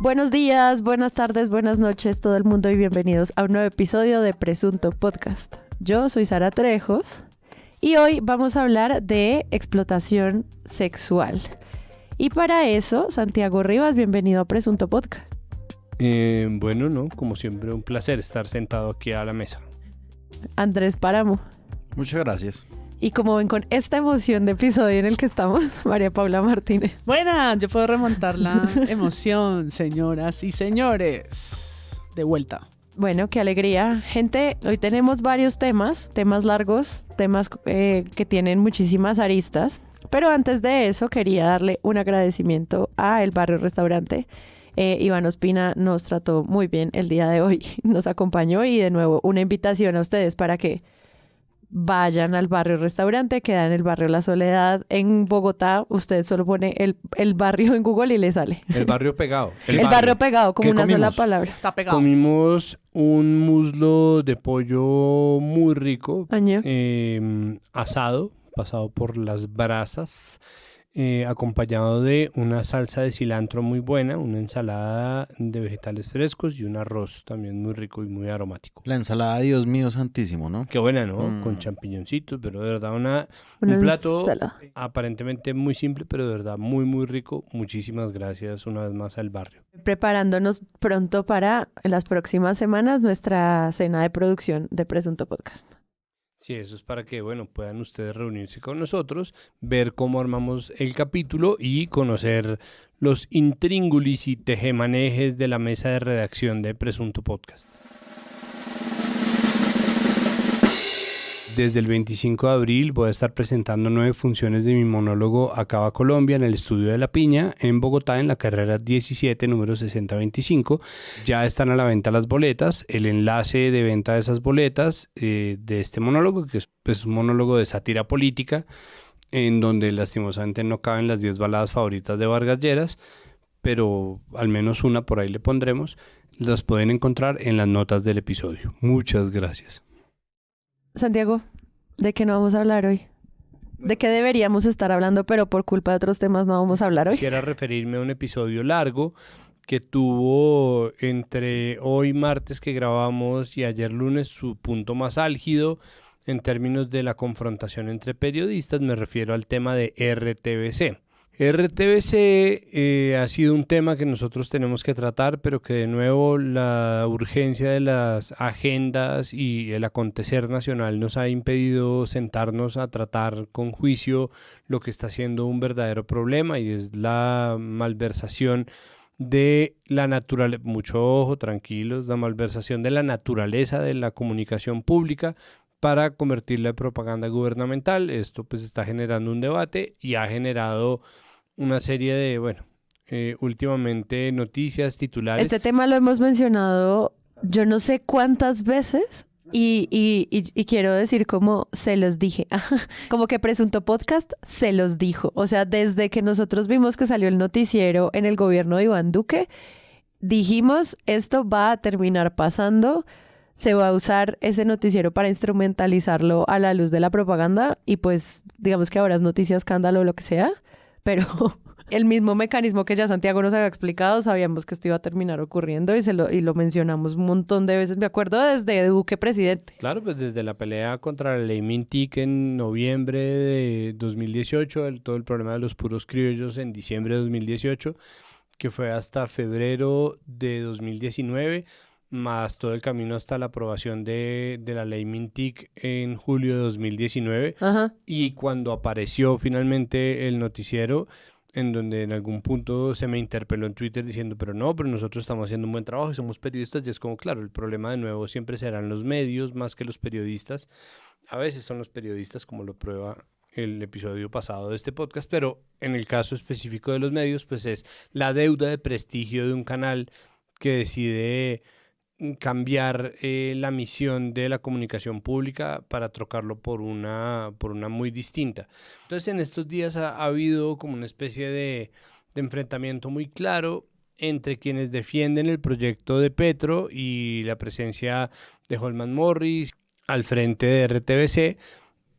Buenos días, buenas tardes, buenas noches todo el mundo y bienvenidos a un nuevo episodio de Presunto Podcast. Yo soy Sara Trejos y hoy vamos a hablar de explotación sexual. Y para eso, Santiago Rivas, bienvenido a Presunto Podcast. Bueno, no, como siempre, un placer estar sentado aquí a la mesa. Andrés Páramo. Muchas gracias. Y como ven con esta emoción de episodio en el que estamos, María Paula Martínez. Buena, yo puedo remontar la emoción, señoras y señores. De vuelta. Bueno, qué alegría. Gente, hoy tenemos varios temas largos, temas que tienen muchísimas aristas. Pero antes de eso, quería darle un agradecimiento a El Barrio Restaurante. Iván Ospina nos trató muy bien el día de hoy, nos acompañó y de nuevo una invitación a ustedes para que vayan al Barrio Restaurante, queda en el barrio La Soledad, en Bogotá. Usted solo pone el barrio en Google y le sale. El barrio pegado. El barrio pegado, como una sola palabra. Está pegado. Comimos un muslo de pollo muy rico, asado, pasado por las brasas, acompañado de una salsa de cilantro muy buena, una ensalada de vegetales frescos y un arroz también muy rico y muy aromático. La ensalada, Dios mío santísimo, ¿no? Qué buena, ¿no? Con champiñoncitos, pero de verdad un plato ensalada aparentemente muy simple, pero de verdad muy, muy rico. Muchísimas gracias una vez más al barrio. Preparándonos pronto para las próximas semanas nuestra cena de producción de Presunto Podcast. Sí, eso es para que, bueno, puedan ustedes reunirse con nosotros, ver cómo armamos el capítulo y conocer los intríngulis y tejemanejes de la mesa de redacción de Presunto Podcast. Desde el 25 de abril voy a estar presentando 9 funciones de mi monólogo Acaba Colombia en el Estudio de La Piña, en Bogotá, en la carrera 17, número 6025. Ya están a la venta las boletas. El enlace de venta de esas boletas de este monólogo, que es un monólogo de sátira política, en donde lastimosamente no caben las 10 baladas favoritas de Vargas Lleras, pero al menos una por ahí le pondremos. Las pueden encontrar en las notas del episodio. Muchas gracias. Santiago, ¿de qué no vamos a hablar hoy? ¿De qué deberíamos estar hablando, pero por culpa de otros temas no vamos a hablar hoy? Quisiera referirme a un episodio largo que tuvo entre hoy martes que grabamos y ayer lunes su punto más álgido en términos de la confrontación entre periodistas. Me refiero al tema de RTBC. RTBC ha sido un tema que nosotros tenemos que tratar, pero que de nuevo la urgencia de las agendas y el acontecer nacional nos ha impedido sentarnos a tratar con juicio lo que está siendo un verdadero problema, y es la malversación de la naturaleza, mucho ojo, tranquilos, la malversación de la naturaleza de la comunicación pública para convertirla en propaganda gubernamental. Esto pues está generando un debate y ha generado una serie de, últimamente noticias, titulares. Este tema lo hemos mencionado yo no sé cuántas veces y quiero decir como se los dije, como que Presunto Podcast se los dijo. O sea, desde que nosotros vimos que salió el noticiero en el gobierno de Iván Duque, dijimos esto va a terminar pasando. Se va a usar ese noticiero para instrumentalizarlo a la luz de la propaganda y pues digamos que ahora es noticia, escándalo, lo que sea, pero el mismo mecanismo que ya Santiago nos había explicado, sabíamos que esto iba a terminar ocurriendo y lo mencionamos un montón de veces, me acuerdo desde Duque presidente. Claro, pues desde la pelea contra la ley Mintic en noviembre de 2018, todo el problema de los puros criollos en diciembre de 2018, que fue hasta febrero de 2019, más todo el camino hasta la aprobación de la ley Mintic en julio de 2019. Ajá. Y cuando apareció finalmente el noticiero, en donde en algún punto se me interpeló en Twitter diciendo, pero nosotros estamos haciendo un buen trabajo y somos periodistas, y es como, claro, el problema de nuevo siempre serán los medios más que los periodistas. A veces son los periodistas, como lo prueba el episodio pasado de este podcast, pero en el caso específico de los medios, pues es la deuda de prestigio de un canal que decide cambiar la misión de la comunicación pública para trocarlo por una muy distinta. Entonces en estos días ha habido como una especie de enfrentamiento muy claro entre quienes defienden el proyecto de Petro y la presencia de Holman Morris al frente de RTBC,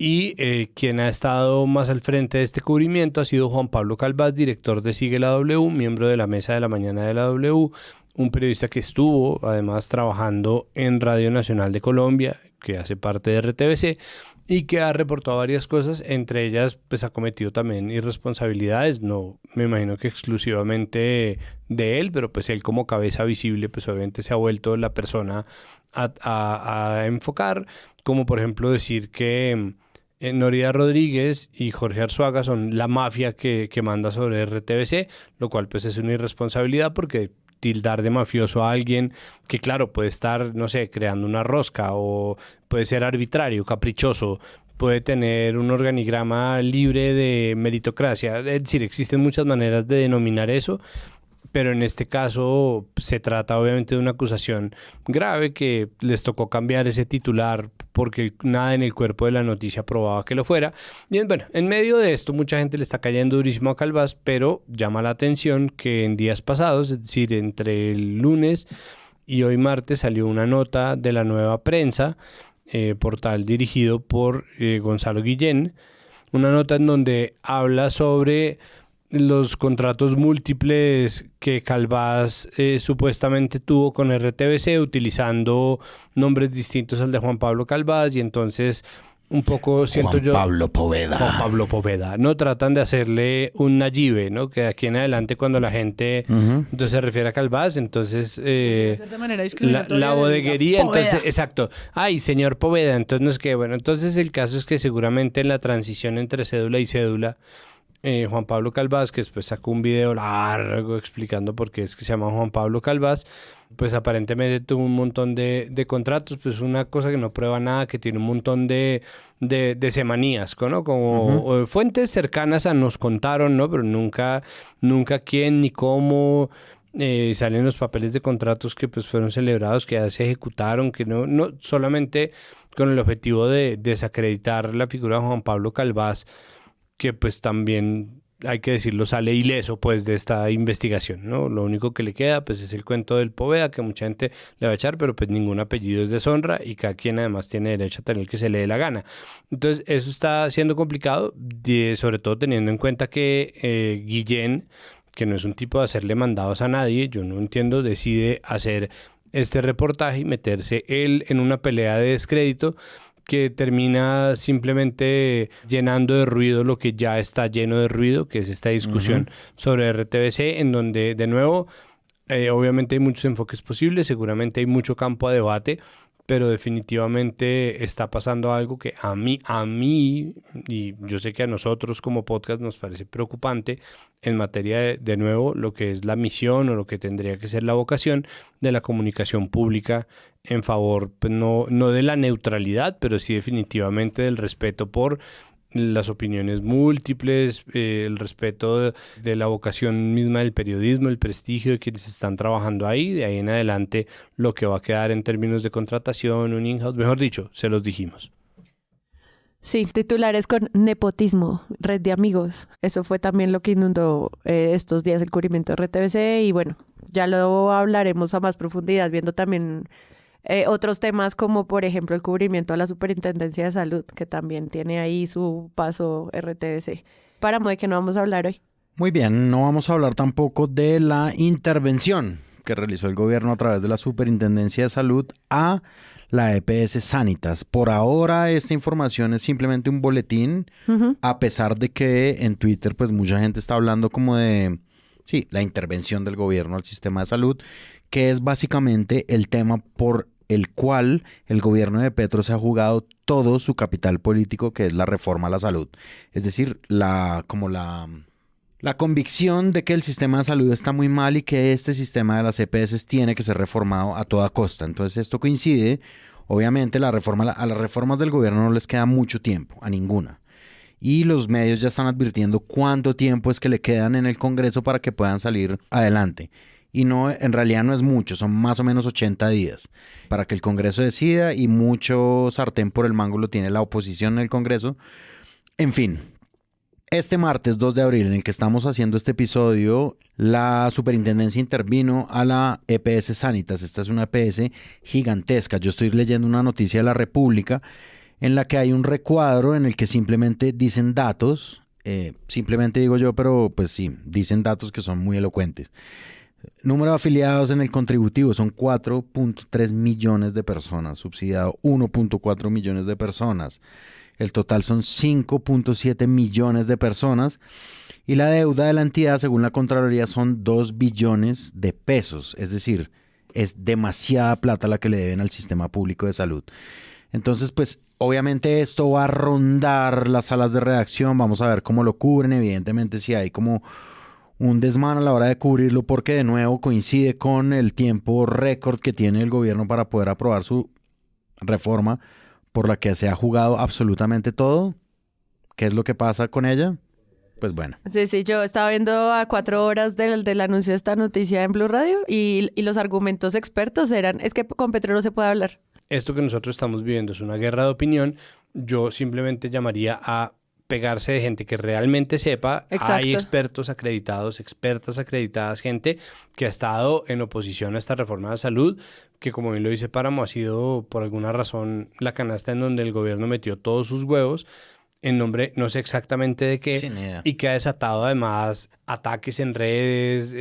Y quien ha estado más al frente de este cubrimiento ha sido Juan Pablo Calvás, director de Sigue la W, miembro de la mesa de la mañana de la W, un periodista que estuvo además trabajando en Radio Nacional de Colombia, que hace parte de RTBC, y que ha reportado varias cosas, entre ellas pues ha cometido también irresponsabilidades, no me imagino que exclusivamente de él, pero pues él como cabeza visible pues obviamente se ha vuelto la persona a enfocar, como por ejemplo decir que Norida Rodríguez y Jorge Arzuaga son la mafia que manda sobre RTBC, lo cual pues es una irresponsabilidad porque tildar de mafioso a alguien que claro puede estar, no sé, creando una rosca o puede ser arbitrario, caprichoso, puede tener un organigrama libre de meritocracia, es decir, existen muchas maneras de denominar eso, pero en este caso se trata obviamente de una acusación grave que les tocó cambiar ese titular porque nada en el cuerpo de la noticia probaba que lo fuera. Y bueno, en medio de esto mucha gente le está cayendo durísimo a Calvás, pero llama la atención que en días pasados, es decir, entre el lunes y hoy martes, salió una nota de La Nueva Prensa, portal dirigido por Gonzalo Guillén, una nota en donde habla sobre los contratos múltiples que Calvás supuestamente tuvo con RTBC utilizando nombres distintos al de Juan Pablo Calvás y entonces un poco siento Juan Pablo Poveda. No tratan de hacerle un Nayibe, ¿no? Que de aquí en adelante cuando la gente entonces se refiere a Calvás, entonces de manera discriminatoria la bodeguería, Poveda. entonces exacto. Ay, señor Poveda, entonces no es que bueno, entonces el caso es que seguramente en la transición entre cédula y cédula Juan Pablo Calvás, que después sacó un video largo explicando por qué es que se llama Juan Pablo Calvás, pues aparentemente tuvo un montón de contratos, pues una cosa que no prueba nada, que tiene un montón de semanías, ¿no? Como fuentes cercanas a nos contaron, ¿no? Pero nunca quién ni cómo. Salen los papeles de contratos que pues fueron celebrados, que ya se ejecutaron, que no solamente con el objetivo de desacreditar la figura de Juan Pablo Calvás, que pues también, hay que decirlo, sale ileso pues de esta investigación, ¿no? Lo único que le queda pues es el cuento del Poveda, que mucha gente le va a echar, pero pues ningún apellido es deshonra y cada quien además tiene derecho a tener el que se le dé la gana. Entonces eso está siendo complicado, sobre todo teniendo en cuenta que Guillén, que no es un tipo de hacerle mandados a nadie, yo no entiendo, decide hacer este reportaje y meterse él en una pelea de descrédito que termina simplemente llenando de ruido lo que ya está lleno de ruido, que es esta discusión sobre RTBC, en donde, de nuevo, obviamente hay muchos enfoques posibles, seguramente hay mucho campo a debate, pero definitivamente está pasando algo que a mí, y yo sé que a nosotros como podcast nos parece preocupante en materia de nuevo, lo que es la misión o lo que tendría que ser la vocación de la comunicación pública en favor, pues no de la neutralidad, pero sí definitivamente del respeto por las opiniones múltiples, el respeto de la vocación misma del periodismo, el prestigio de quienes están trabajando ahí, de ahí en adelante lo que va a quedar en términos de contratación, un in-house, mejor dicho, se los dijimos. Sí, titulares con nepotismo, red de amigos. Eso fue también lo que inundó estos días el cubrimiento de RTBC y bueno, ya lo hablaremos a más profundidad viendo también otros temas como por ejemplo el cubrimiento a la Superintendencia de Salud, que también tiene ahí su paso RTBC. Páramo, ¿de qué no vamos a hablar hoy? Muy bien, no vamos a hablar tampoco de la intervención que realizó el gobierno a través de la Superintendencia de Salud a la EPS Sanitas. Por ahora esta información es simplemente un boletín, a pesar de que en Twitter pues mucha gente está hablando como de, sí, la intervención del gobierno al sistema de salud, que es básicamente el tema por el cual el gobierno de Petro se ha jugado todo su capital político, que es la reforma a la salud. Es decir, la convicción de que el sistema de salud está muy mal y que este sistema de las EPS tiene que ser reformado a toda costa. Entonces esto coincide, obviamente a las reformas del gobierno no les queda mucho tiempo, a ninguna. Y los medios ya están advirtiendo cuánto tiempo es que le quedan en el Congreso para que puedan salir adelante. Y no, en realidad no es mucho, son más o menos 80 días para que el Congreso decida y mucho sartén por el mango lo tiene la oposición en el Congreso. En fin, este martes 2 de abril en el que estamos haciendo este episodio, la superintendencia intervino a la EPS Sanitas. Esta es una EPS gigantesca. Yo estoy leyendo una noticia de La República en la que hay un recuadro en el que simplemente dicen datos, simplemente digo yo, pero pues sí, dicen datos que son muy elocuentes. Número de afiliados en el contributivo son 4.3 millones de personas, subsidiado 1.4 millones de personas. El total son 5.7 millones de personas y la deuda de la entidad, según la Contraloría, son 2 billones de pesos, es decir, es demasiada plata la que le deben al sistema público de salud. Entonces, pues, obviamente esto va a rondar las salas de redacción, vamos a ver cómo lo cubren, evidentemente si hay como un desmán a la hora de cubrirlo, porque de nuevo coincide con el tiempo récord que tiene el gobierno para poder aprobar su reforma, por la que se ha jugado absolutamente todo. ¿Qué es lo que pasa con ella? Pues bueno. Sí, yo estaba viendo a 4 horas del anuncio de esta noticia en Blue Radio y los argumentos expertos eran, es que con Petro no se puede hablar. Esto que nosotros estamos viviendo es una guerra de opinión. Yo simplemente llamaría a pegarse de gente que realmente sepa. Exacto. Hay expertos acreditados, expertas acreditadas, gente que ha estado en oposición a esta reforma de salud, que como bien lo dice Páramo, ha sido por alguna razón la canasta en donde el gobierno metió todos sus huevos en nombre no sé exactamente de qué, Sin idea. y que ha desatado además ataques en redes,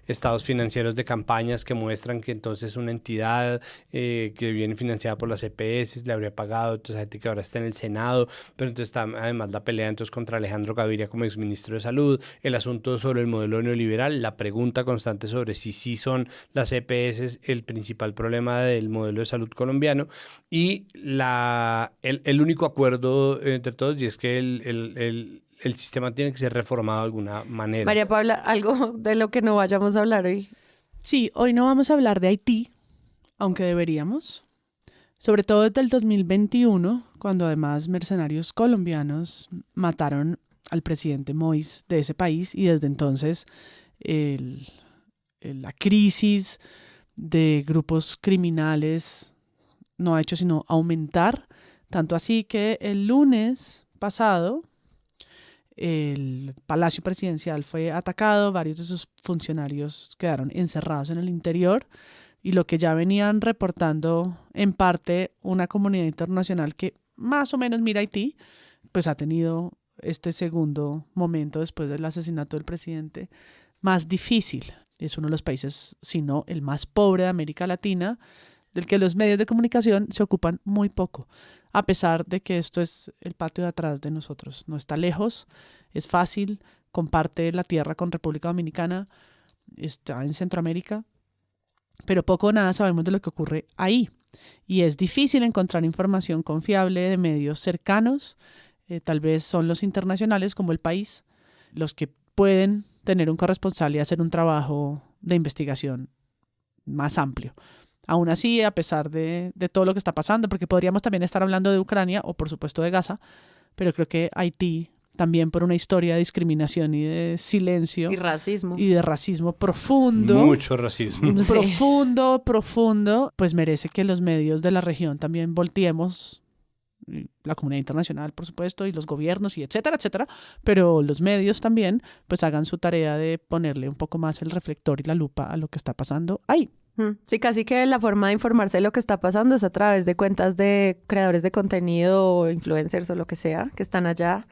estados financieros de campañas que muestran que entonces una entidad que viene financiada por las EPS le habría pagado, entonces gente que ahora está en el Senado, pero entonces está además la pelea entonces contra Alejandro Gaviria como exministro de Salud, el asunto sobre el modelo neoliberal, la pregunta constante sobre si sí son las EPS el principal problema del modelo de salud colombiano, y el único acuerdo entre todos, y es que el sistema tiene que ser reformado de alguna manera. María Paula, algo de lo que no vayamos a hablar hoy. Sí, hoy no vamos a hablar de Haití, aunque deberíamos. Sobre todo desde el 2021, cuando además mercenarios colombianos mataron al presidente Moïse de ese país, y desde entonces la crisis de grupos criminales no ha hecho sino aumentar, tanto así que el lunes pasado el Palacio Presidencial fue atacado, varios de sus funcionarios quedaron encerrados en el interior, y lo que ya venían reportando en parte una comunidad internacional que más o menos mira a Haití, pues ha tenido este segundo momento después del asesinato del presidente más difícil. Es uno de los países, si no el más pobre de América Latina, del que los medios de comunicación se ocupan muy poco, a pesar de que esto es el patio de atrás de nosotros. No está lejos, es fácil, comparte la tierra con República Dominicana, está en Centroamérica, pero poco o nada sabemos de lo que ocurre ahí. Y es difícil encontrar información confiable de medios cercanos, tal vez son los internacionales como El País, los que pueden tener un corresponsal y hacer un trabajo de investigación más amplio. Aún así, a pesar de todo lo que está pasando, porque podríamos también estar hablando de Ucrania o por supuesto de Gaza, pero creo que Haití también por una historia de discriminación y de silencio. Y racismo. Y de racismo profundo. Mucho racismo. Sí. Profundo, pues merece que los medios de la región también volteemos, la comunidad internacional, por supuesto, y los gobiernos, y etcétera, etcétera, pero los medios también, pues hagan su tarea de ponerle un poco más el reflector y la lupa a lo que está pasando ahí. Sí, casi que la forma de informarse de lo que está pasando es a través de cuentas de creadores de contenido o influencers o lo que sea que están allá,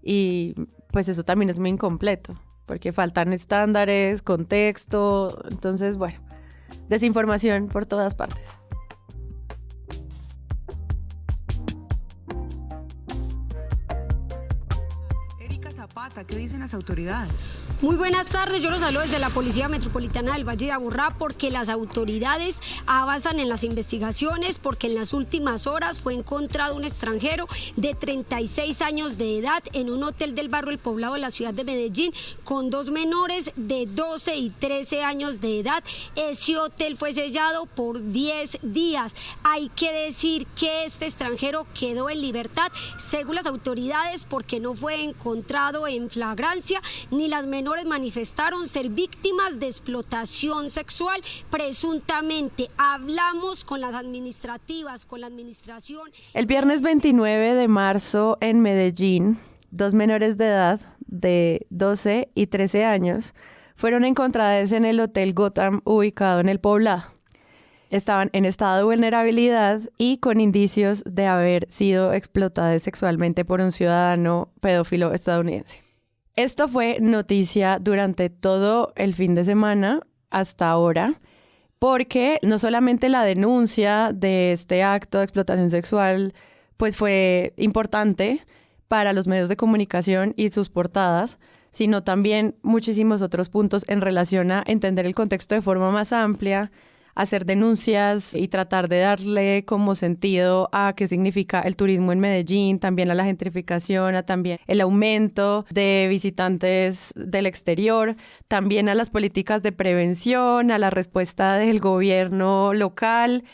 y pues eso también es muy incompleto porque faltan estándares, contexto, entonces bueno, desinformación por todas partes. Zapata, ¿qué dicen las autoridades? Muy buenas tardes, yo los saludo desde la Policía Metropolitana del Valle de Aburrá, porque las autoridades avanzan en las investigaciones, porque en las últimas horas fue encontrado un extranjero de 36 años de edad en un hotel del barrio El Poblado de la ciudad de Medellín con 2 menores de 12 y 13 años de edad. Ese hotel fue sellado por 10 días. Hay que decir que este extranjero quedó en libertad, según las autoridades, porque no fue encontrado en flagrancia, ni las menores manifestaron ser víctimas de explotación sexual, presuntamente. Hablamos con las administrativas, con la administración. El viernes 29 de marzo en Medellín, 2 menores de edad de 12 y 13 años fueron encontradas en el Hotel Gotham ubicado en El Poblado. estaban en estado de vulnerabilidad y con indicios de haber sido explotadas sexualmente por un ciudadano pedófilo estadounidense. Esto fue noticia durante todo el fin de semana hasta ahora, porque no solamente la denuncia de este acto de explotación sexual pues fue importante para los medios de comunicación y sus portadas, sino también muchísimos otros puntos en relación a entender el contexto de forma más amplia, hacer denuncias y tratar de darle como sentido a qué significa el turismo en Medellín, también a la gentrificación, a también el aumento de visitantes del exterior, también a las políticas de prevención, a la respuesta del gobierno local,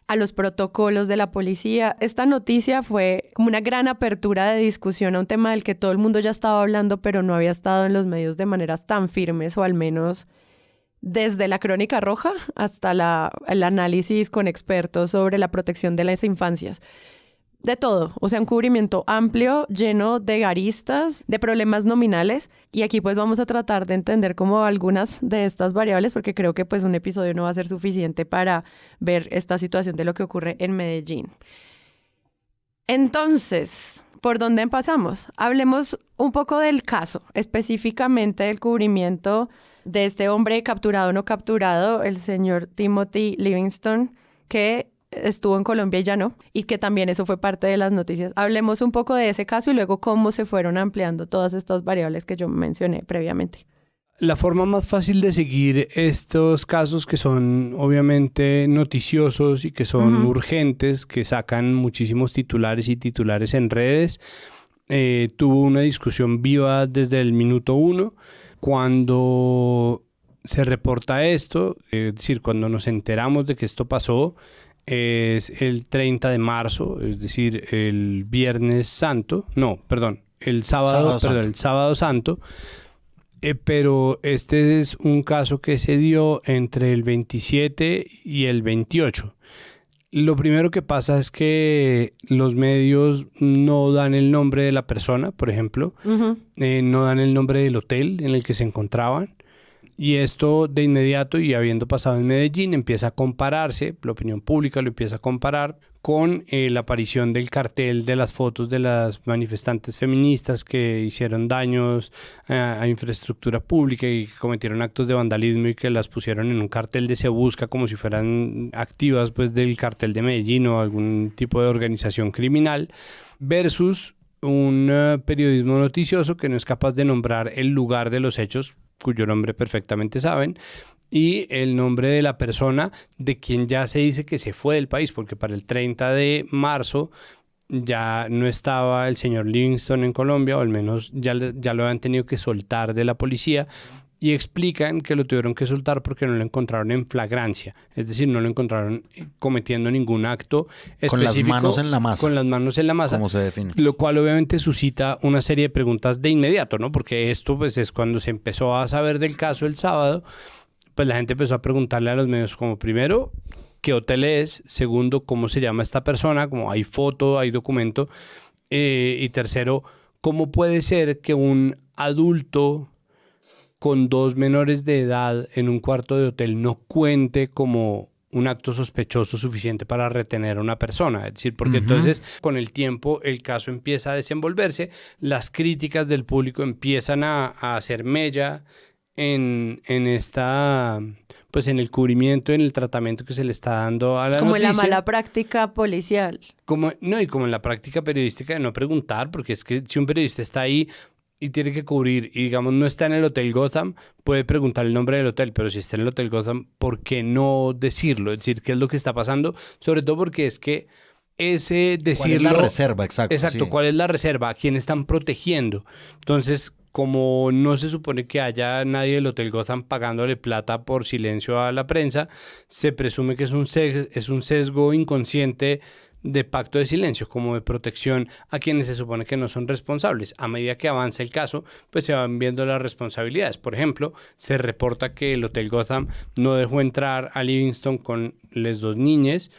a los protocolos de la policía. Esta noticia fue como una gran apertura de discusión a un tema del que todo el mundo ya estaba hablando, pero no había estado en los medios de maneras tan firmes, o al menos desde la Crónica Roja hasta el análisis con expertos sobre la protección de las infancias. De todo, o sea, un cubrimiento amplio, lleno de aristas, de problemas nominales. Y aquí pues vamos a tratar de entender como algunas de estas variables, porque creo que pues un episodio no va a ser suficiente para ver esta situación de lo que ocurre en Medellín. Entonces, ¿por dónde empezamos? Hablemos un poco del caso, específicamente del cubrimiento de este hombre capturado o no capturado, el señor Timothy Livingston, que estuvo en Colombia y ya no, y que también eso fue parte de las noticias. Hablemos un poco de ese caso y luego cómo se fueron ampliando todas estas variables que yo mencioné previamente. La forma más fácil de seguir estos casos que son obviamente noticiosos y que son urgentes, que sacan muchísimos titulares y titulares en redes, tuvo una discusión viva desde el minuto 1. Cuando se reporta esto, es decir, cuando nos enteramos de que esto pasó, es el 30 de marzo, es decir, el Viernes Santo, el Sábado Santo, pero este es un caso que se dio entre el 27 y el 28. Lo primero que pasa es que los medios no dan el nombre de la persona, por ejemplo, no dan el nombre del hotel en el que se encontraban. Y esto de inmediato, y habiendo pasado en Medellín, empieza a compararse, la opinión pública lo empieza a comparar con la aparición del cartel de las fotos de las manifestantes feministas que hicieron daños a infraestructura pública y que cometieron actos de vandalismo y que las pusieron en un cartel de Se Busca como si fueran activas pues, del cartel de Medellín o algún tipo de organización criminal, versus un periodismo noticioso que no es capaz de nombrar el lugar de los hechos, cuyo nombre perfectamente saben, y el nombre de la persona de quien ya se dice que se fue del país, porque para el 30 de marzo ya no estaba el señor Livingston en Colombia, o al menos ya lo habían tenido que soltar de la policía, y explican que lo tuvieron que soltar porque no lo encontraron en flagrancia, es decir, no lo encontraron cometiendo ningún acto específico. Con las manos en la masa. Con las manos en la masa. ¿Cómo se define? Lo cual obviamente suscita una serie de preguntas de inmediato, ¿no? Porque esto pues es cuando se empezó a saber del caso el sábado, pues la gente empezó a preguntarle a los medios como primero, ¿qué hotel es? Segundo, ¿cómo se llama esta persona? Como hay foto, hay documento. Y tercero, ¿cómo puede ser que un adulto con 2 menores de edad en un cuarto de hotel no cuente como un acto sospechoso suficiente para retener a una persona? Es decir, porque entonces con el tiempo el caso empieza a desenvolverse, las críticas del público empiezan a hacer mella en esta, pues en el cubrimiento, en el tratamiento que se le está dando a la como noticia. en la mala práctica policial. Y como en la práctica periodística de no preguntar, porque es que si un periodista está ahí y tiene que cubrir y digamos no está en el Hotel Gotham, puede preguntar el nombre del hotel, pero si está en el Hotel Gotham, ¿por qué no decirlo? Es decir, ¿qué es lo que está pasando? Sobre todo porque es que ese decirlo... ¿Cuál es la reserva? Exacto. Exacto, Sí. ¿Cuál es la reserva? ¿A quién están protegiendo? Entonces, como no se supone que haya nadie del Hotel Gotham pagándole plata por silencio a la prensa, se presume que es un sesgo inconsciente de pacto de silencio, como de protección a quienes se supone que no son responsables. A medida que avanza el caso, pues se van viendo las responsabilidades. Por ejemplo, se reporta que el Hotel Gotham no dejó entrar a Livingston con las 2 niñas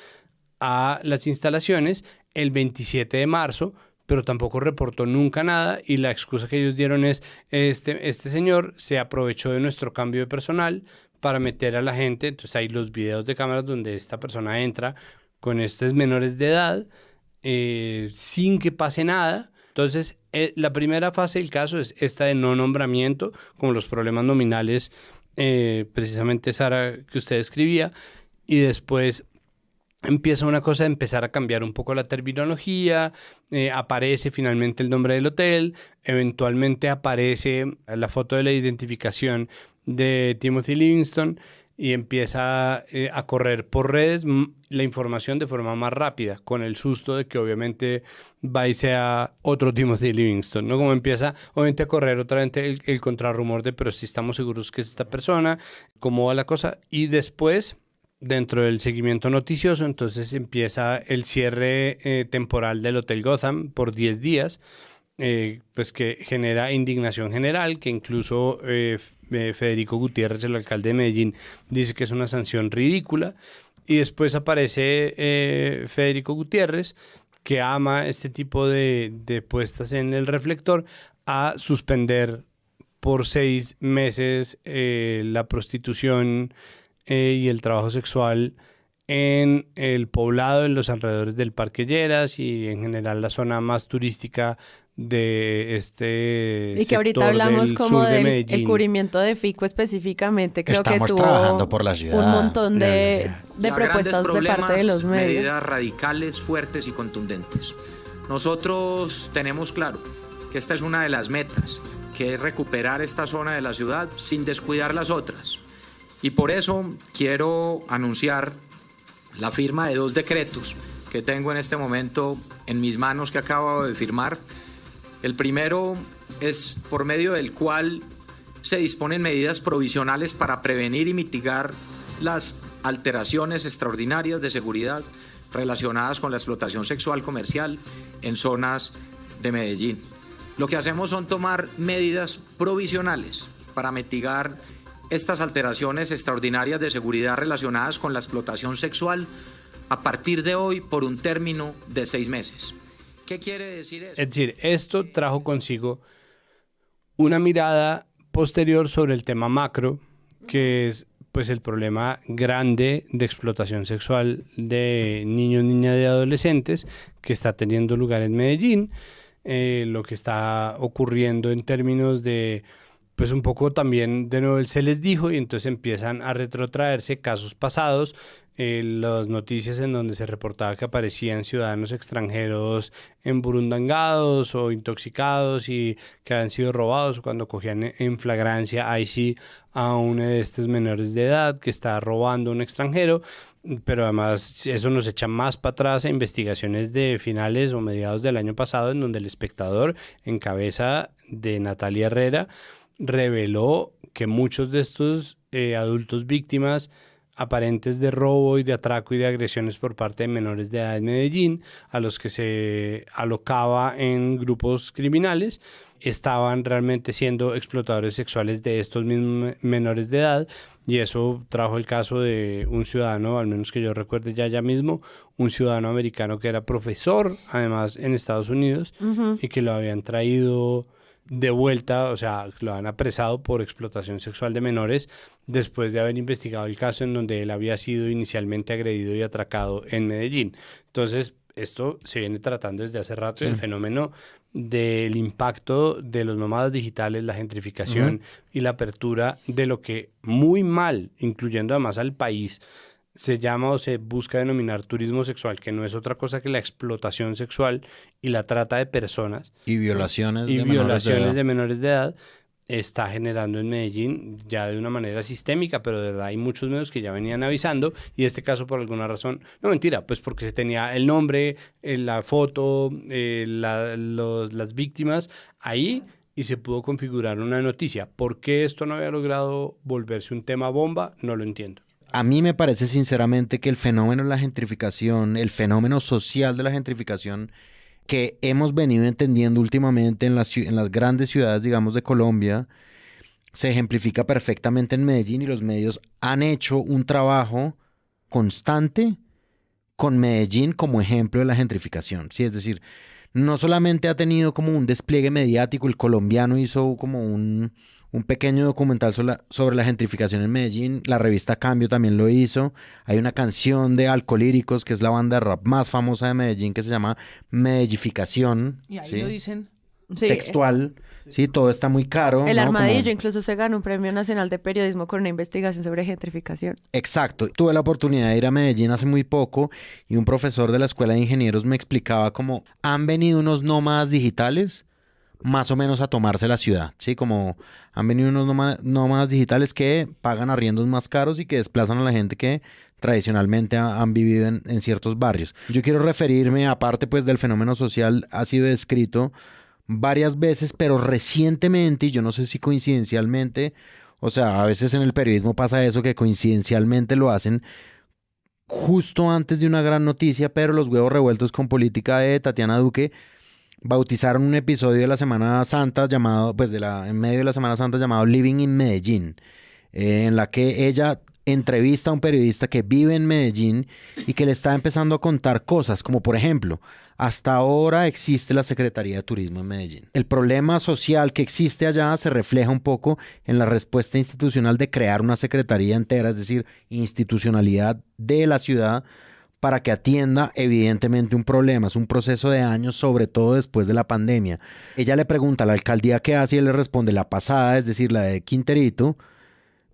a las instalaciones el 27 de marzo, pero tampoco reportó nunca nada, y la excusa que ellos dieron es este señor se aprovechó de nuestro cambio de personal para meter a la gente. Entonces hay los videos de cámaras donde esta persona entra con estos menores de edad sin que pase nada. Entonces la primera fase del caso es esta de no nombramiento, como los problemas nominales, precisamente Sara, que usted escribía, y después empieza una cosa de empezar a cambiar un poco la terminología, aparece finalmente el nombre del hotel, eventualmente aparece la foto de la identificación de Timothy Livingston y empieza a correr por redes la información de forma más rápida, con el susto de que obviamente va y sea otro Timothy Livingston, ¿no? Como empieza obviamente a correr otra vez el contrarrumor de pero si estamos seguros que es esta persona, cómo va la cosa, y después dentro del seguimiento noticioso, entonces empieza el cierre temporal del Hotel Gotham por 10 días, pues que genera indignación general, que incluso Federico Gutiérrez, el alcalde de Medellín, dice que es una sanción ridícula. Y después aparece Federico Gutiérrez, que ama este tipo de puestas en el reflector, a suspender por 6 meses la prostitución y el trabajo sexual en el poblado, en los alrededores del Parque Lleras y en general la zona más turística de este y que ahorita hablamos como de del Medellín. el cubrimiento de Fico específicamente. Creo Estamos que tuvo trabajando por la ciudad. un montón de Y a propuestas grandes de parte de los problemas, medios. medidas radicales, fuertes y contundentes. Nosotros tenemos claro que esta es una de las metas, que es recuperar esta zona de la ciudad sin descuidar las otras. Y por eso quiero anunciar la firma de 2 decretos que tengo en este momento en mis manos que acabo de firmar. El primero es por medio del cual se disponen medidas provisionales para prevenir y mitigar las alteraciones extraordinarias de seguridad relacionadas con la explotación sexual comercial en zonas de Medellín. Lo que hacemos son tomar medidas provisionales para mitigar estas alteraciones extraordinarias de seguridad relacionadas con la explotación sexual a partir de hoy por un término de 6 meses. ¿Qué quiere decir eso? Es decir, esto trajo consigo una mirada posterior sobre el tema macro, que es pues el problema grande de explotación sexual de niños, niñas y adolescentes que está teniendo lugar en Medellín, lo que está ocurriendo en términos de pues un poco también de nuevo se les dijo y entonces empiezan a retrotraerse casos pasados, las noticias en donde se reportaba que aparecían ciudadanos extranjeros emburundangados o intoxicados y que habían sido robados, cuando cogían en flagrancia ahí sí a uno de estos menores de edad que está robando a un extranjero, pero además eso nos echa más para atrás a investigaciones de finales o mediados del año pasado en donde El Espectador, en cabeza de Natalia Herrera, reveló que muchos de estos adultos víctimas aparentes de robo y de atraco y de agresiones por parte de menores de edad en Medellín, a los que se alocaba en grupos criminales, estaban realmente siendo explotadores sexuales de estos mismos menores de edad, y eso trajo el caso de un ciudadano, al menos que yo recuerde ya mismo, un ciudadano americano que era profesor, además en Estados Unidos, y que lo habían traído de vuelta, o sea, lo han apresado por explotación sexual de menores después de haber investigado el caso en donde él había sido inicialmente agredido y atracado en Medellín. Entonces, esto se viene tratando desde hace rato, el fenómeno del impacto de los nómadas digitales, la gentrificación y la apertura de lo que muy mal, incluyendo además al país, se llama o se busca denominar turismo sexual, que no es otra cosa que la explotación sexual y la trata de personas. Y violaciones de menores de edad, está generando en Medellín ya de una manera sistémica, pero de verdad hay muchos medios que ya venían avisando, y este caso por alguna razón, no mentira, pues porque se tenía el nombre, la foto, las víctimas ahí, y se pudo configurar una noticia. ¿Por qué esto no había logrado volverse un tema bomba? No lo entiendo. A mí me parece sinceramente que el fenómeno de la gentrificación, el fenómeno social de la gentrificación que hemos venido entendiendo últimamente en las grandes ciudades, digamos, de Colombia, se ejemplifica perfectamente en Medellín, y los medios han hecho un trabajo constante con Medellín como ejemplo de la gentrificación. Sí, es decir, no solamente ha tenido como un despliegue mediático, el colombiano hizo como un un pequeño documental sobre la gentrificación en Medellín. La revista Cambio también lo hizo. Hay una canción de Alcolíricos, que es la banda de rap más famosa de Medellín, que se llama Medellificación. Y ahí ¿sí? lo dicen. Sí. Textual. Sí, todo está muy caro. El ¿no? Armadillo Como... incluso se ganó un premio nacional de periodismo con una investigación sobre gentrificación. Exacto. Tuve la oportunidad de ir a Medellín hace muy poco y un profesor de la Escuela de Ingenieros me explicaba cómo han venido unos nómadas digitales más o menos a tomarse la ciudad, ¿sí? Como han venido unos nómadas digitales que pagan arriendos más caros y que desplazan a la gente que tradicionalmente han vivido en ciertos barrios. Yo quiero referirme, aparte pues del fenómeno social, ha sido descrito varias veces, pero recientemente, y yo no sé si coincidencialmente, o sea, a veces en el periodismo pasa eso, que coincidencialmente lo hacen justo antes de una gran noticia, pero los huevos revueltos con política de Tatiana Duque bautizaron un episodio de la Semana Santa llamado, pues en medio de la Semana Santa llamado Living in Medellín, en la que ella entrevista a un periodista que vive en Medellín y que le está empezando a contar cosas, como por ejemplo, hasta ahora existe la Secretaría de Turismo en Medellín. El problema social que existe allá se refleja un poco en la respuesta institucional de crear una secretaría entera, es decir, institucionalidad de la ciudad, para que atienda evidentemente un problema. Es un proceso de años, sobre todo después de la pandemia. Ella le pregunta a la alcaldía qué hace y él le responde: la pasada, es decir, la de Quinterito,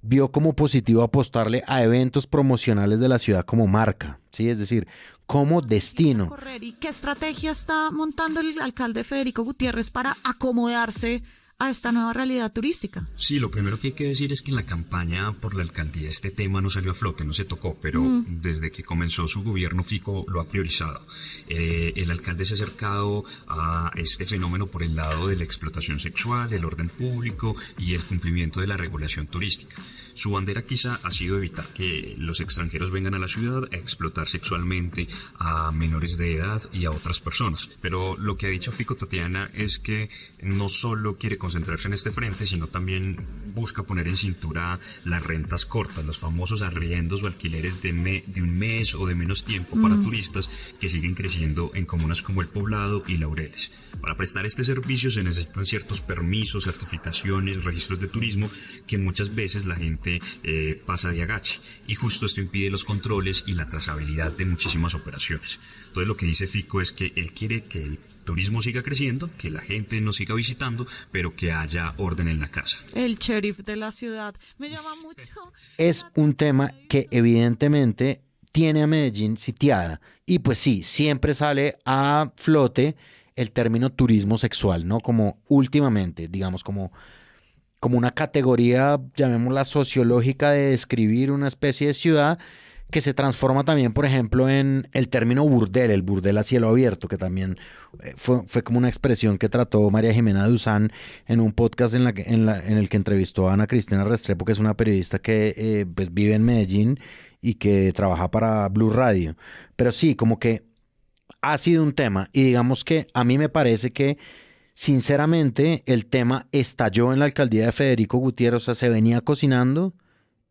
vio como positivo apostarle a eventos promocionales de la ciudad como marca, ¿sí? Es decir, como destino. ¿Y qué estrategia está montando el alcalde Federico Gutiérrez para acomodarse a esta nueva realidad turística? Sí, lo primero que hay que decir es que en la campaña por la alcaldía este tema no salió a flote, no se tocó, pero desde que comenzó su gobierno Fico lo ha priorizado. El alcalde se ha acercado a este fenómeno por el lado de la explotación sexual, el orden público y el cumplimiento de la regulación turística. Su bandera quizá ha sido evitar que los extranjeros vengan a la ciudad a explotar sexualmente a menores de edad y a otras personas. Pero lo que ha dicho Fico Tatiana es que no solo quiere concentrarse en este frente, sino también busca poner en cintura las rentas cortas, los famosos arriendos o alquileres de un mes o de menos tiempo para turistas que siguen creciendo en comunas como El Poblado y Laureles. Para prestar este servicio se necesitan ciertos permisos, certificaciones, registros de turismo que muchas veces la gente pasa de agache, y justo esto impide los controles y la trazabilidad de muchísimas operaciones. Entonces lo que dice Fico es que él quiere que el turismo siga creciendo, que la gente nos siga visitando, pero que haya orden en la casa. El sheriff de la ciudad me llama mucho. Es un tema que evidentemente tiene a Medellín sitiada, y pues sí, siempre sale a flote el término turismo sexual, ¿no? Como últimamente, digamos, como una categoría, llamémosla sociológica, de describir una especie de ciudad que se transforma también, por ejemplo, en el término burdel, el burdel a cielo abierto, que también fue como una expresión que trató María Jimena Duzán en un podcast en el que entrevistó a Ana Cristina Restrepo, que es una periodista que pues vive en Medellín y que trabaja para Blue Radio. Pero sí, como que ha sido un tema, y digamos que a mí me parece que sinceramente el tema estalló en la alcaldía de Federico Gutiérrez, o sea, se venía cocinando,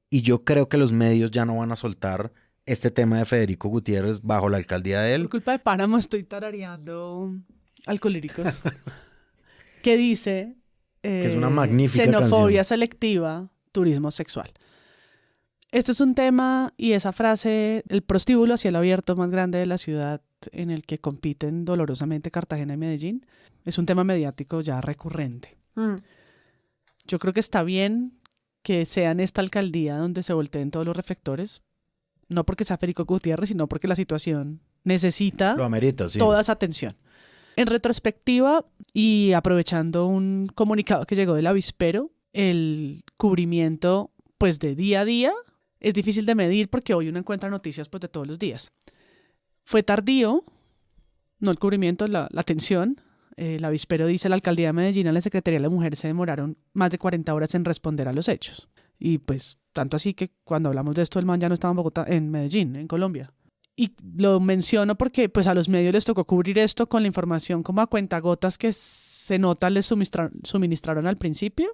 y yo creo que los medios ya no van a soltar este tema de Federico Gutiérrez bajo la alcaldía de él. Por culpa de Páramo estoy tarareando Alcolíricos, que dice que es una magnífica xenofobia canción. selectiva, turismo sexual. Este es un tema, y esa frase, el prostíbulo a cielo abierto más grande de la ciudad, en el que compiten dolorosamente Cartagena y Medellín, es un tema mediático ya recurrente. Yo creo que está bien que sea en esta alcaldía donde se volteen todos los reflectores, no porque sea Federico Gutiérrez, sino porque la situación necesita Lo amerita, sí. toda esa atención. En retrospectiva, y aprovechando un comunicado que llegó del avispero, el cubrimiento pues de día a día es difícil de medir, porque hoy uno encuentra noticias pues de todos los días. Fue tardío, no el cubrimiento, la atención. El avispero dice: la alcaldía de Medellín y la Secretaría de la Mujer se demoraron más de 40 horas en responder a los hechos. Y pues tanto así que cuando hablamos de esto, el man ya no estaba en Bogotá, en Medellín, en Colombia. Y lo menciono porque pues a los medios les tocó cubrir esto con la información como a cuentagotas que se nota les suministraron al principio.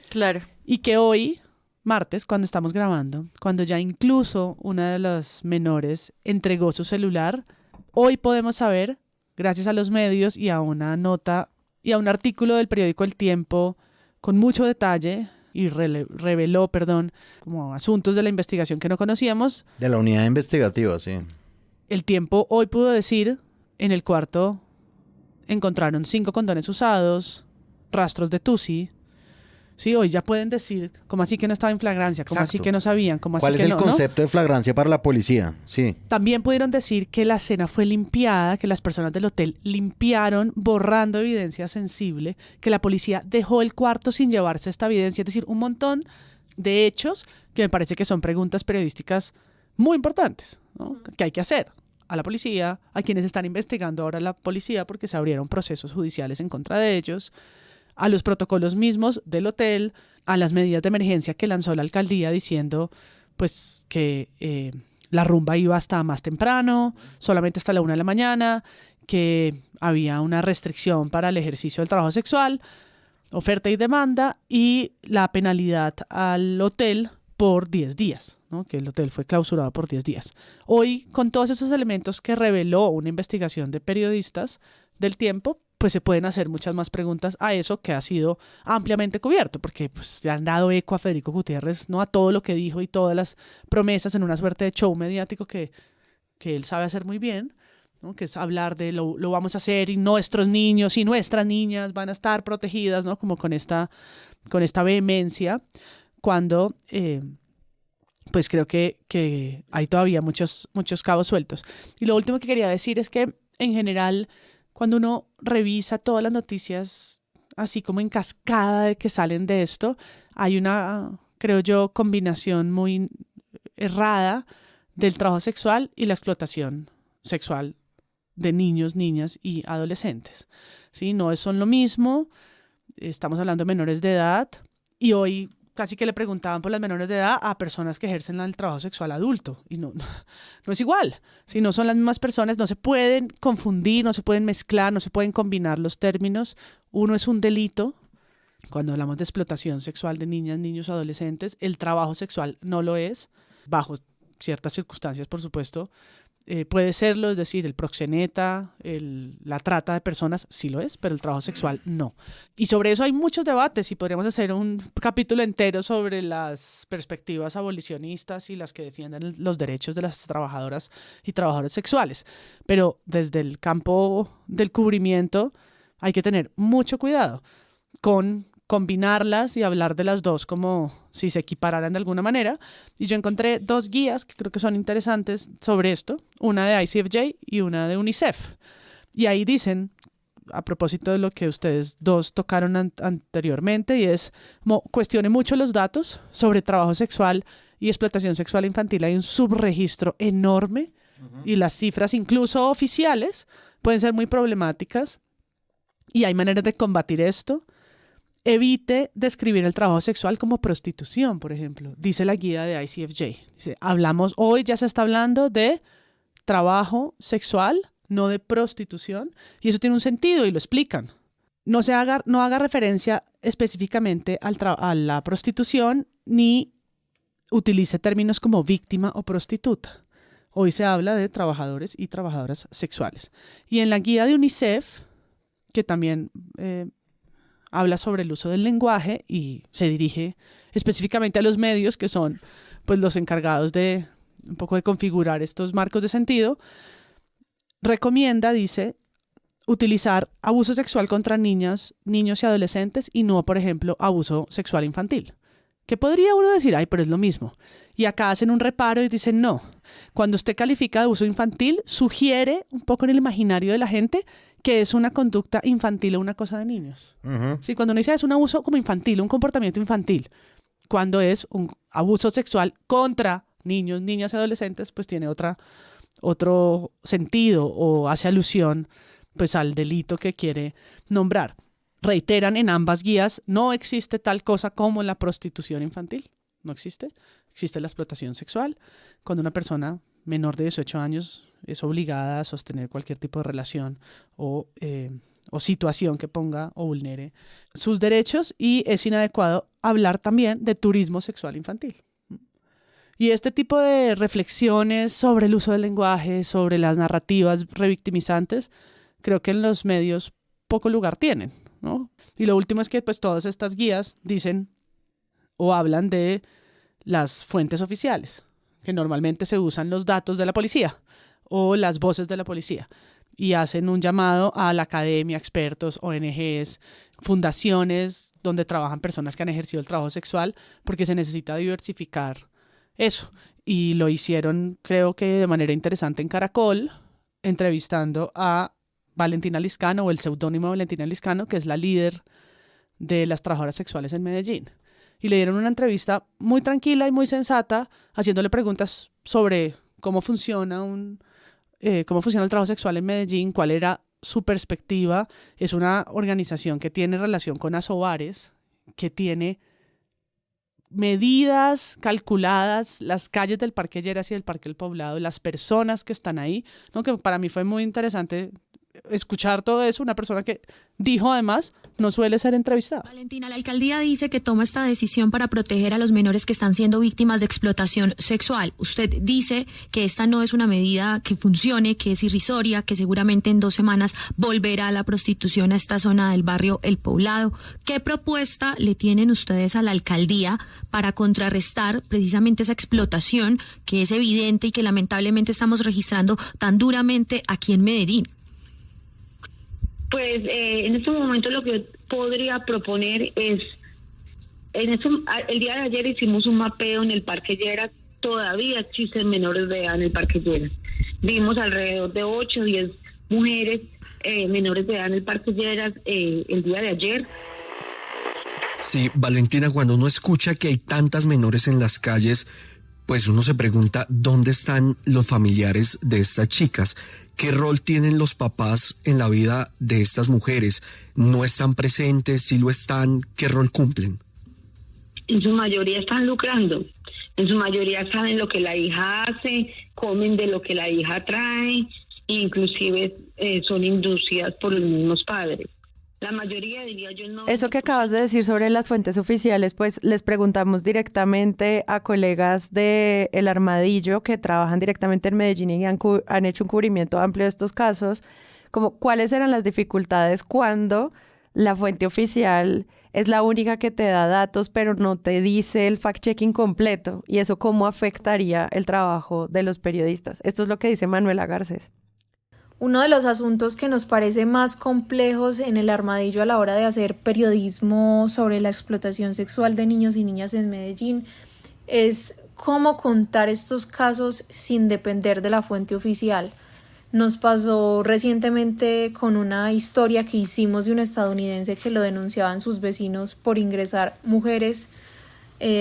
Claro. Y que hoy, martes, cuando estamos grabando, cuando ya incluso una de las menores entregó su celular, hoy podemos saber, gracias a los medios y a una nota y a un artículo del periódico El Tiempo con mucho detalle, y reveló, como asuntos de la investigación que no conocíamos. De la unidad investigativa, sí. El Tiempo hoy pudo decir, en el cuarto encontraron 5 condones usados, rastros de tusi. Sí, hoy ya pueden decir, ¿cómo así que no estaba en flagrancia? ¿Cómo así que no sabían? ¿Cómo así que no? ¿Cuál es el concepto de flagrancia para la policía? Sí. También pudieron decir que la escena fue limpiada, que las personas del hotel limpiaron, borrando evidencia sensible, que la policía dejó el cuarto sin llevarse esta evidencia. Es decir, un montón de hechos que me parece que son preguntas periodísticas muy importantes, ¿no? Que hay que hacer a la policía, a quienes están investigando ahora la policía, porque se abrieron procesos judiciales en contra de ellos, a los protocolos mismos del hotel, a las medidas de emergencia que lanzó la alcaldía diciendo pues que la rumba iba hasta más temprano, solamente hasta la 1 de la mañana, que había una restricción para el ejercicio del trabajo sexual, oferta y demanda, y la penalidad al hotel por 10 días, ¿no? Que el hotel fue clausurado por 10 días. Hoy, con todos esos elementos que reveló una investigación de periodistas del Tiempo, pues se pueden hacer muchas más preguntas a eso que ha sido ampliamente cubierto, porque pues le han dado eco a Federico Gutiérrez, ¿no? A todo lo que dijo y todas las promesas en una suerte de show mediático que él sabe hacer muy bien, ¿no? Que es hablar de lo vamos a hacer y nuestros niños y nuestras niñas van a estar protegidas, ¿no? Como con esta vehemencia, cuando pues creo que hay todavía muchos cabos sueltos. Y lo último que quería decir es que en general, cuando uno revisa todas las noticias, así como en cascada que salen de esto, hay una, creo yo, combinación muy errada del trabajo sexual y la explotación sexual de niños, niñas y adolescentes. ¿Sí? No son lo mismo, estamos hablando de menores de edad, y hoy casi que le preguntaban por las menores de edad a personas que ejercen el trabajo sexual adulto. Y no es igual. Si no son las mismas personas, no se pueden confundir, no se pueden mezclar, no se pueden combinar los términos. Uno es un delito. Cuando hablamos de explotación sexual de niñas, niños, adolescentes, el trabajo sexual no lo es, bajo ciertas circunstancias, por supuesto. Puede serlo, es decir, el proxeneta, la trata de personas sí lo es, pero el trabajo sexual no. Y sobre eso hay muchos debates y podríamos hacer un capítulo entero sobre las perspectivas abolicionistas y las que defienden los derechos de las trabajadoras y trabajadores sexuales. Pero desde el campo del cubrimiento hay que tener mucho cuidado con combinarlas y hablar de las dos como si se equipararan de alguna manera. Y yo encontré 2 guías que creo que son interesantes sobre esto, una de ICFJ y una de UNICEF. Y ahí dicen, a propósito de lo que ustedes dos tocaron anteriormente, y es, cuestione mucho los datos sobre trabajo sexual y explotación sexual infantil. Hay un subregistro enorme y las cifras, incluso oficiales, pueden ser muy problemáticas y hay maneras de combatir esto. Evite describir el trabajo sexual como prostitución, por ejemplo, dice la guía de ICFJ. Dice, hoy ya se está hablando de trabajo sexual, no de prostitución, y eso tiene un sentido y lo explican. No haga referencia específicamente a la prostitución ni utilice términos como víctima o prostituta. Hoy se habla de trabajadores y trabajadoras sexuales. Y en la guía de UNICEF, que también habla sobre el uso del lenguaje y se dirige específicamente a los medios, que son pues los encargados de un poco de configurar estos marcos de sentido, recomienda, dice, utilizar abuso sexual contra niñas, niños y adolescentes y no, por ejemplo, abuso sexual infantil. Que podría uno decir, pero es lo mismo. Y acá hacen un reparo y dicen, no, cuando usted califica de abuso infantil, sugiere un poco en el imaginario de la gente que es una conducta infantil o una cosa de niños. Uh-huh. Sí, cuando uno dice es un abuso como infantil, un comportamiento infantil, cuando es un abuso sexual contra niños, niñas y adolescentes, pues tiene otro sentido o hace alusión pues al delito que quiere nombrar. Reiteran en ambas guías, no existe tal cosa como la prostitución infantil, no existe. Existe la explotación sexual, cuando una persona menor de 18 años es obligada a sostener cualquier tipo de relación o situación que ponga o vulnere sus derechos, y es inadecuado hablar también de turismo sexual infantil. Y este tipo de reflexiones sobre el uso del lenguaje, sobre las narrativas revictimizantes, creo que en los medios poco lugar tienen, ¿no? Y lo último es que pues todas estas guías dicen o hablan de las fuentes oficiales, que normalmente se usan los datos de la policía o las voces de la policía, y hacen un llamado a la academia, expertos, ONGs, fundaciones donde trabajan personas que han ejercido el trabajo sexual, porque se necesita diversificar eso. Y lo hicieron, creo que de manera interesante en Caracol, entrevistando a Valentina Liscano, o el seudónimo Valentina Liscano, que es la líder de las trabajadoras sexuales en Medellín. Y le dieron una entrevista muy tranquila y muy sensata, haciéndole preguntas sobre cómo funciona el trabajo sexual en Medellín, cuál era su perspectiva. Es una organización que tiene relación con Asobares, que tiene medidas calculadas, las calles del Parque Lleras y del Parque El Poblado, las personas que están ahí, ¿no? Que para mí fue muy interesante escuchar todo eso, una persona que dijo además no suele ser entrevistada. Valentina, la alcaldía dice que toma esta decisión para proteger a los menores que están siendo víctimas de explotación sexual. Usted dice que esta no es una medida que funcione, que es irrisoria, que seguramente en 2 semanas volverá la prostitución a esta zona del barrio El Poblado. ¿Qué propuesta le tienen ustedes a la alcaldía para contrarrestar precisamente esa explotación que es evidente y que lamentablemente estamos registrando tan duramente aquí en Medellín? Pues en este momento lo que yo podría proponer es, el día de ayer hicimos un mapeo en el Parque Lleras, todavía existen menores de edad en el Parque Lleras. Vimos alrededor de 8 o 10 mujeres menores de edad en el Parque Lleras el día de ayer. Sí, Valentina, cuando uno escucha que hay tantas menores en las calles, pues uno se pregunta dónde están los familiares de estas chicas. ¿Qué rol tienen los papás en la vida de estas mujeres? ¿No están presentes? ¿Sí lo están? ¿Qué rol cumplen? En su mayoría están lucrando. En su mayoría saben lo que la hija hace, comen de lo que la hija trae, inclusive son inducidas por los mismos padres. La mayoría, diría yo, no. Eso que acabas de decir sobre las fuentes oficiales, pues les preguntamos directamente a colegas de El Armadillo que trabajan directamente en Medellín y han hecho un cubrimiento amplio de estos casos, como cuáles eran las dificultades cuando la fuente oficial es la única que te da datos, pero no te dice el fact-checking completo, y eso cómo afectaría el trabajo de los periodistas. Esto es lo que dice Manuela Garcés. Uno de los asuntos que nos parece más complejos en El Armadillo a la hora de hacer periodismo sobre la explotación sexual de niños y niñas en Medellín es cómo contar estos casos sin depender de la fuente oficial. Nos pasó recientemente con una historia que hicimos de un estadounidense que lo denunciaban sus vecinos por ingresar mujeres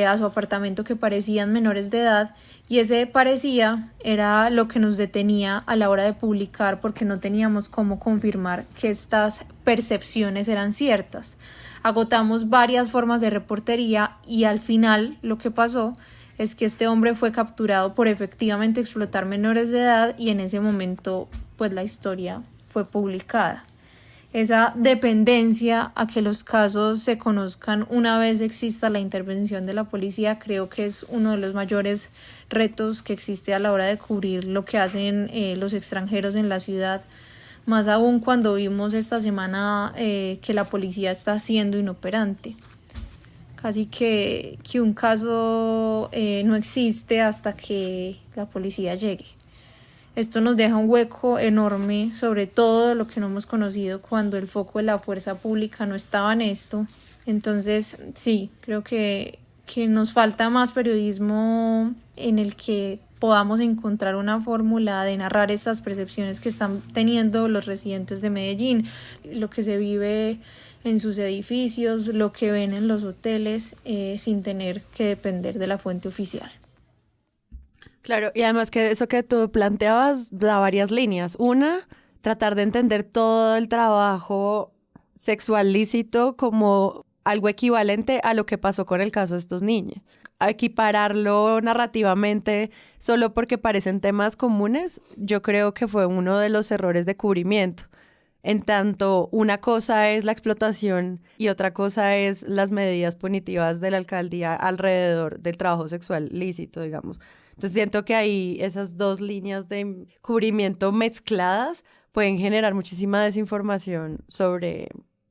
a su apartamento que parecían menores de edad, y ese parecía era lo que nos detenía a la hora de publicar, porque no teníamos cómo confirmar que estas percepciones eran ciertas. Agotamos varias formas de reportería y al final lo que pasó es que este hombre fue capturado por efectivamente explotar menores de edad, y en ese momento pues la historia fue publicada. Esa dependencia a que los casos se conozcan una vez exista la intervención de la policía, creo que es uno de los mayores retos que existe a la hora de cubrir lo que hacen los extranjeros en la ciudad, más aún cuando vimos esta semana que la policía está siendo inoperante. Casi que un caso no existe hasta que la policía llegue. Esto nos deja un hueco enorme sobre todo lo que no hemos conocido cuando el foco de la fuerza pública no estaba en esto. Entonces, sí, creo que nos falta más periodismo en el que podamos encontrar una fórmula de narrar estas percepciones que están teniendo los residentes de Medellín, lo que se vive en sus edificios, lo que ven en los hoteles, sin tener que depender de la fuente oficial. Claro, y además que eso que tú planteabas da varias líneas. Una, tratar de entender todo el trabajo sexual lícito como algo equivalente a lo que pasó con el caso de estos niños. Equipararlo narrativamente solo porque parecen temas comunes, yo creo que fue uno de los errores de cubrimiento. En tanto, una cosa es la explotación y otra cosa es las medidas punitivas de la alcaldía alrededor del trabajo sexual lícito, digamos. Entonces siento que ahí esas dos líneas de cubrimiento mezcladas pueden generar muchísima desinformación sobre,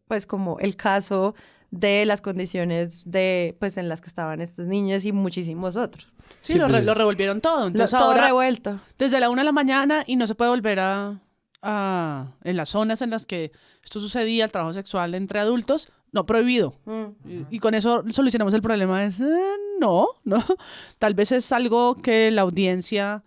pues, como el caso de las condiciones de, pues, en las que estaban estos niños y muchísimos otros. Sí, lo revolvieron todo. Entonces todo ahora, revuelto. Desde la 1 de la mañana y no se puede volver en las zonas en las que esto sucedía, el trabajo sexual entre adultos, no, prohibido. Y con eso solucionamos el problema. No. Tal vez es algo que la audiencia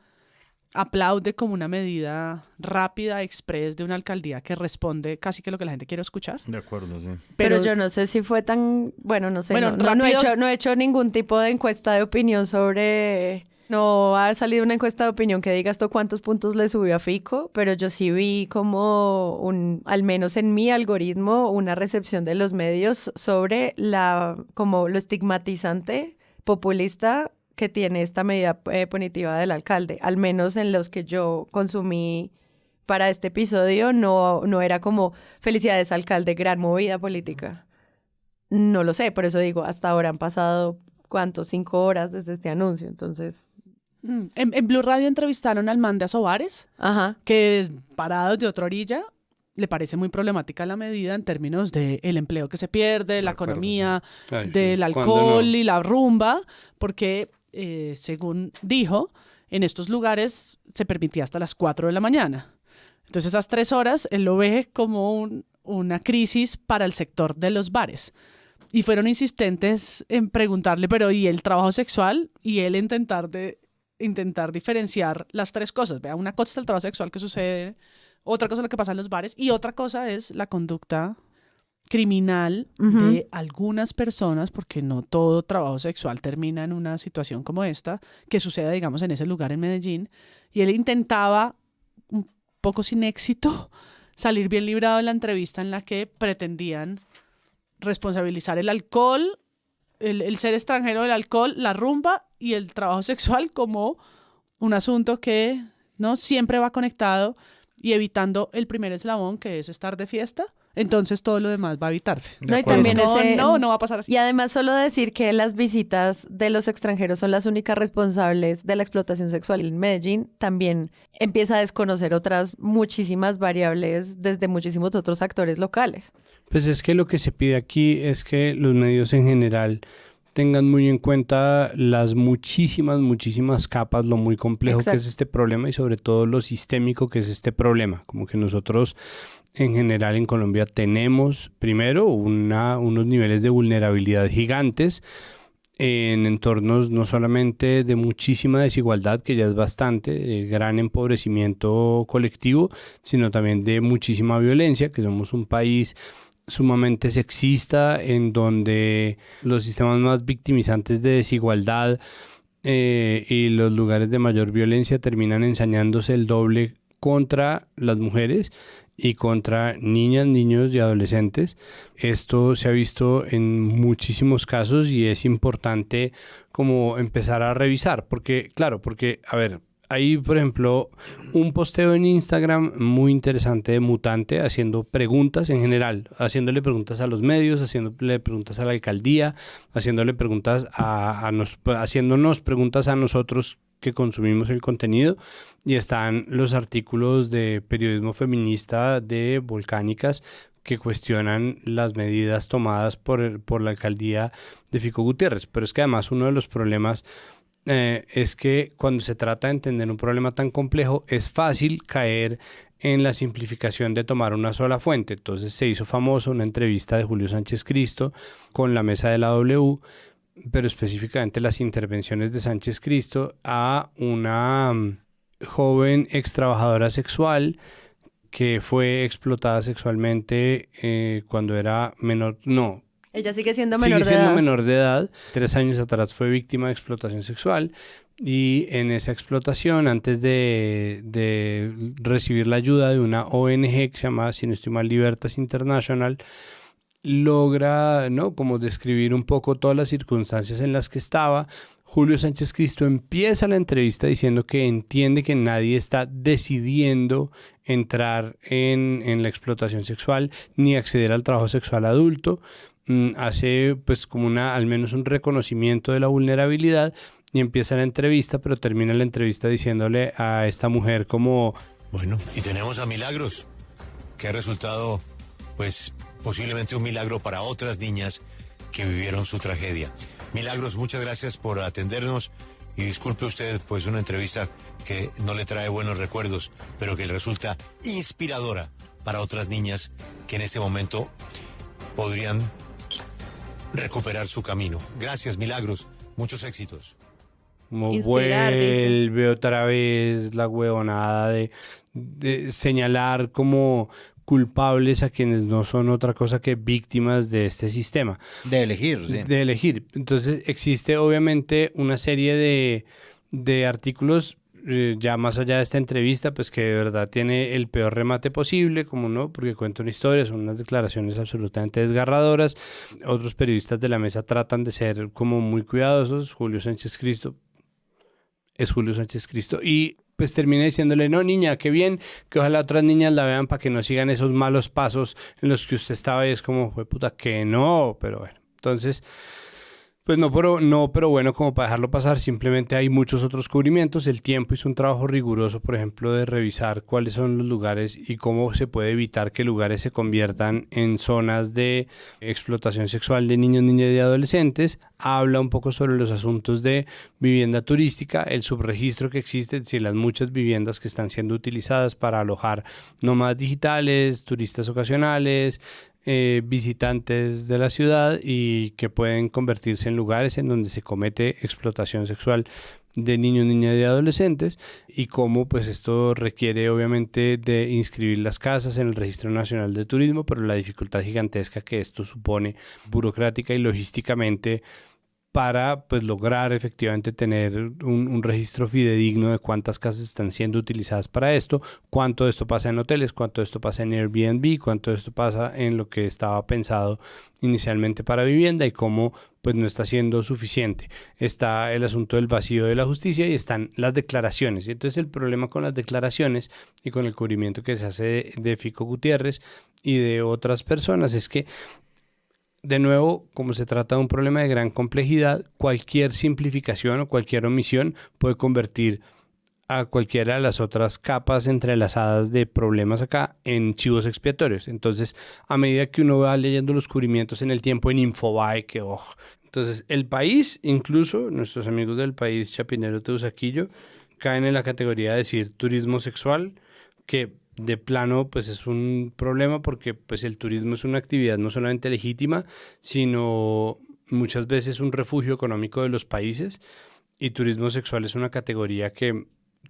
aplaude como una medida rápida, express de una alcaldía que responde casi que lo que la gente quiere escuchar. De acuerdo, sí. Pero yo no sé si fue tan... Bueno, no sé. Bueno, no he hecho ningún tipo de encuesta de opinión sobre... No ha salido una encuesta de opinión que diga esto cuántos puntos le subió a Fico, pero yo sí vi como al menos en mi algoritmo, una recepción de los medios sobre como lo estigmatizante, populista que tiene esta medida punitiva del alcalde. Al menos en los que yo consumí para este episodio, no era como felicidades alcalde, gran movida política. No lo sé, por eso digo, hasta ahora han pasado, ¿cuánto? 5 horas desde este anuncio, entonces... En Blue Radio entrevistaron al man de Asobares, que parado de otra orilla, le parece muy problemática la medida en términos del empleo que se pierde, la economía, del alcohol y la rumba, porque según dijo, en estos lugares se permitía hasta las 4 de la mañana. Entonces esas 3 horas él lo ve como una crisis para el sector de los bares. Y fueron insistentes en preguntarle, pero ¿y el trabajo sexual? Y él intentar diferenciar las 3 cosas. Vea, una cosa es el trabajo sexual que sucede, otra cosa es lo que pasa en los bares y otra cosa es la conducta criminal de algunas personas, porque no todo trabajo sexual termina en una situación como esta, que sucede, digamos, en ese lugar en Medellín. Y él intentaba, un poco sin éxito, salir bien librado de la entrevista en la que pretendían responsabilizar el alcohol, el ser extranjero del alcohol, la rumba y el trabajo sexual como un asunto que no siempre va conectado y evitando el primer eslabón, que es estar de fiesta. Entonces todo lo demás va a evitarse. No, y también no va a pasar así. Y además solo decir que las visitas de los extranjeros son las únicas responsables de la explotación sexual en Medellín, también empieza a desconocer otras muchísimas variables desde muchísimos otros actores locales. Pues es que lo que se pide aquí es que los medios en general tengan muy en cuenta las muchísimas capas, lo muy complejo que es este problema y sobre todo lo sistémico que es este problema. Como que nosotros en general en Colombia tenemos primero unos niveles de vulnerabilidad gigantes en entornos no solamente de muchísima desigualdad, que ya es bastante, de gran empobrecimiento colectivo, sino también de muchísima violencia, que somos un país sumamente sexista, en donde los sistemas más victimizantes de desigualdad y los lugares de mayor violencia terminan ensañándose el doble contra las mujeres y contra niñas, niños y adolescentes. Esto se ha visto en muchísimos casos y es importante como empezar a revisar, porque a ver, hay, por ejemplo, un posteo en Instagram muy interesante de Mutante haciendo preguntas en general, haciéndole preguntas a los medios, haciéndole preguntas a la alcaldía, haciéndole preguntas haciéndonos preguntas a nosotros que consumimos el contenido, y están los artículos de periodismo feminista de Volcánicas que cuestionan las medidas tomadas por la alcaldía de Fico Gutiérrez. Pero es que además uno de los problemas es que cuando se trata de entender un problema tan complejo es fácil caer en la simplificación de tomar una sola fuente. Entonces se hizo famosa una entrevista de Julio Sánchez Cristo con la mesa de la W, pero específicamente las intervenciones de Sánchez Cristo a una joven ex trabajadora sexual que fue explotada sexualmente cuando era menor, ella sigue siendo menor de edad. 3 años atrás fue víctima de explotación sexual y en esa explotación, antes de recibir la ayuda de una ONG que se llama, si no estoy mal, Libertas International, logra, como describir un poco todas las circunstancias en las que estaba. Julio Sánchez Cristo empieza la entrevista diciendo que entiende que nadie está decidiendo entrar en la explotación sexual ni acceder al trabajo sexual adulto. Hace pues como al menos un reconocimiento de la vulnerabilidad y empieza la entrevista, pero termina la entrevista diciéndole a esta mujer como... Bueno, y tenemos a Milagros, que ha resultado pues posiblemente un milagro para otras niñas que vivieron su tragedia. Milagros, muchas gracias por atendernos y disculpe usted pues una entrevista que no le trae buenos recuerdos, pero que le resulta inspiradora para otras niñas que en este momento podrían recuperar su camino. Gracias, Milagros, muchos éxitos. Como Inspirar, vuelve otra vez la huevonada de señalar como culpables a quienes no son otra cosa que víctimas de este sistema. De elegir, sí. De elegir. Entonces existe obviamente una serie de artículos ya más allá de esta entrevista, pues que de verdad tiene el peor remate posible, como no, porque cuenta una historia, son unas declaraciones absolutamente desgarradoras. Otros periodistas de la mesa tratan de ser como muy cuidadosos. Julio Sánchez Cristo es Julio Sánchez Cristo y pues termina diciéndole, no niña, qué bien, que ojalá otras niñas la vean para que no sigan esos malos pasos en los que usted estaba, y es como, fue puta, que no, pero bueno, entonces... Pues no, pero bueno, como para dejarlo pasar, simplemente hay muchos otros cubrimientos. El Tiempo hizo un trabajo riguroso, por ejemplo, de revisar cuáles son los lugares y cómo se puede evitar que lugares se conviertan en zonas de explotación sexual de niños, niñas y adolescentes. Habla un poco sobre los asuntos de vivienda turística, el subregistro que existe, es decir, las muchas viviendas que están siendo utilizadas para alojar nómadas digitales, turistas ocasionales, visitantes de la ciudad y que pueden convertirse en lugares en donde se comete explotación sexual de niños, niñas y adolescentes, y cómo pues esto requiere obviamente de inscribir las casas en el Registro Nacional de Turismo, pero la dificultad gigantesca que esto supone burocrática y logísticamente para pues lograr efectivamente tener un registro fidedigno de cuántas casas están siendo utilizadas para esto, cuánto de esto pasa en hoteles, cuánto de esto pasa en Airbnb, cuánto de esto pasa en lo que estaba pensado inicialmente para vivienda y cómo pues no está siendo suficiente. Está el asunto del vacío de la justicia y están las declaraciones. Y entonces el problema con las declaraciones y con el cubrimiento que se hace de Fico Gutiérrez y de otras personas es que de nuevo, como se trata de un problema de gran complejidad, cualquier simplificación o cualquier omisión puede convertir a cualquiera de las otras capas entrelazadas de problemas acá en chivos expiatorios. Entonces, a medida que uno va leyendo los cubrimientos en El Tiempo, en Infobae, que entonces El País, incluso nuestros amigos del País, Chapinero, Teusaquillo, caen en la categoría de decir turismo sexual, que de plano pues es un problema porque pues el turismo es una actividad no solamente legítima, sino muchas veces un refugio económico de los países, y turismo sexual es una categoría que,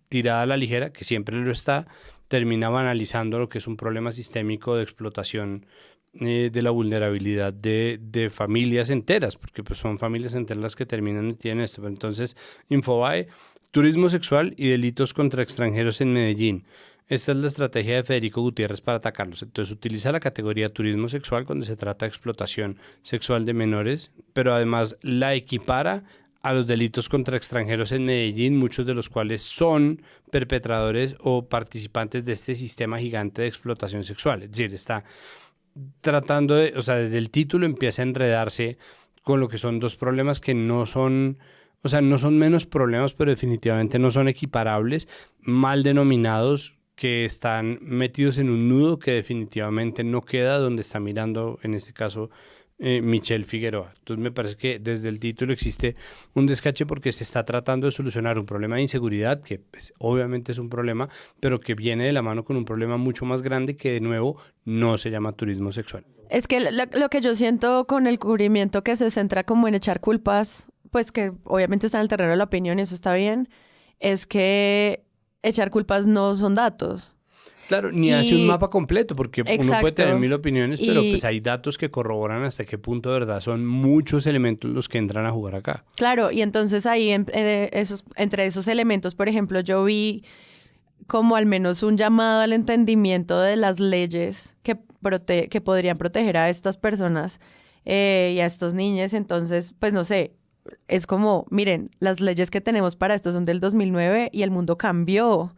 tirada a la ligera, que siempre lo está, termina banalizando lo que es un problema sistémico de explotación de la vulnerabilidad de familias enteras, porque pues son familias enteras las que terminan metidas en esto. Entonces, Infobae, turismo sexual y delitos contra extranjeros en Medellín. Esta es la estrategia de Federico Gutiérrez para atacarlos. Entonces utiliza la categoría turismo sexual cuando se trata de explotación sexual de menores, pero además la equipara a los delitos contra extranjeros en Medellín, muchos de los cuales son perpetradores o participantes de este sistema gigante de explotación sexual. Es decir, está tratando de, o sea, desde el título empieza a enredarse con lo que son dos problemas que no son... O sea, no son menos problemas, pero definitivamente no son equiparables, mal denominados, que están metidos en un nudo que definitivamente no queda donde está mirando, en este caso, Michelle Figueroa. Entonces me parece que desde el título existe un descache porque se está tratando de solucionar un problema de inseguridad, que pues, obviamente es un problema, pero que viene de la mano con un problema mucho más grande que de nuevo no se llama turismo sexual. Es que lo que yo siento con el cubrimiento que se centra como en echar culpas, pues que obviamente está en el terreno de la opinión y eso está bien, es que echar culpas no son datos. Claro, ni hace un mapa completo, porque uno puede tener 1000 opiniones, pero pues hay datos que corroboran hasta qué punto de verdad son muchos elementos los que entran a jugar acá. Claro, y entonces ahí entre esos elementos, por ejemplo, yo vi como al menos un llamado al entendimiento de las leyes que podrían proteger a estas personas y a estos niños. Entonces, pues no sé, es como, miren, las leyes que tenemos para esto son del 2009 y el mundo cambió.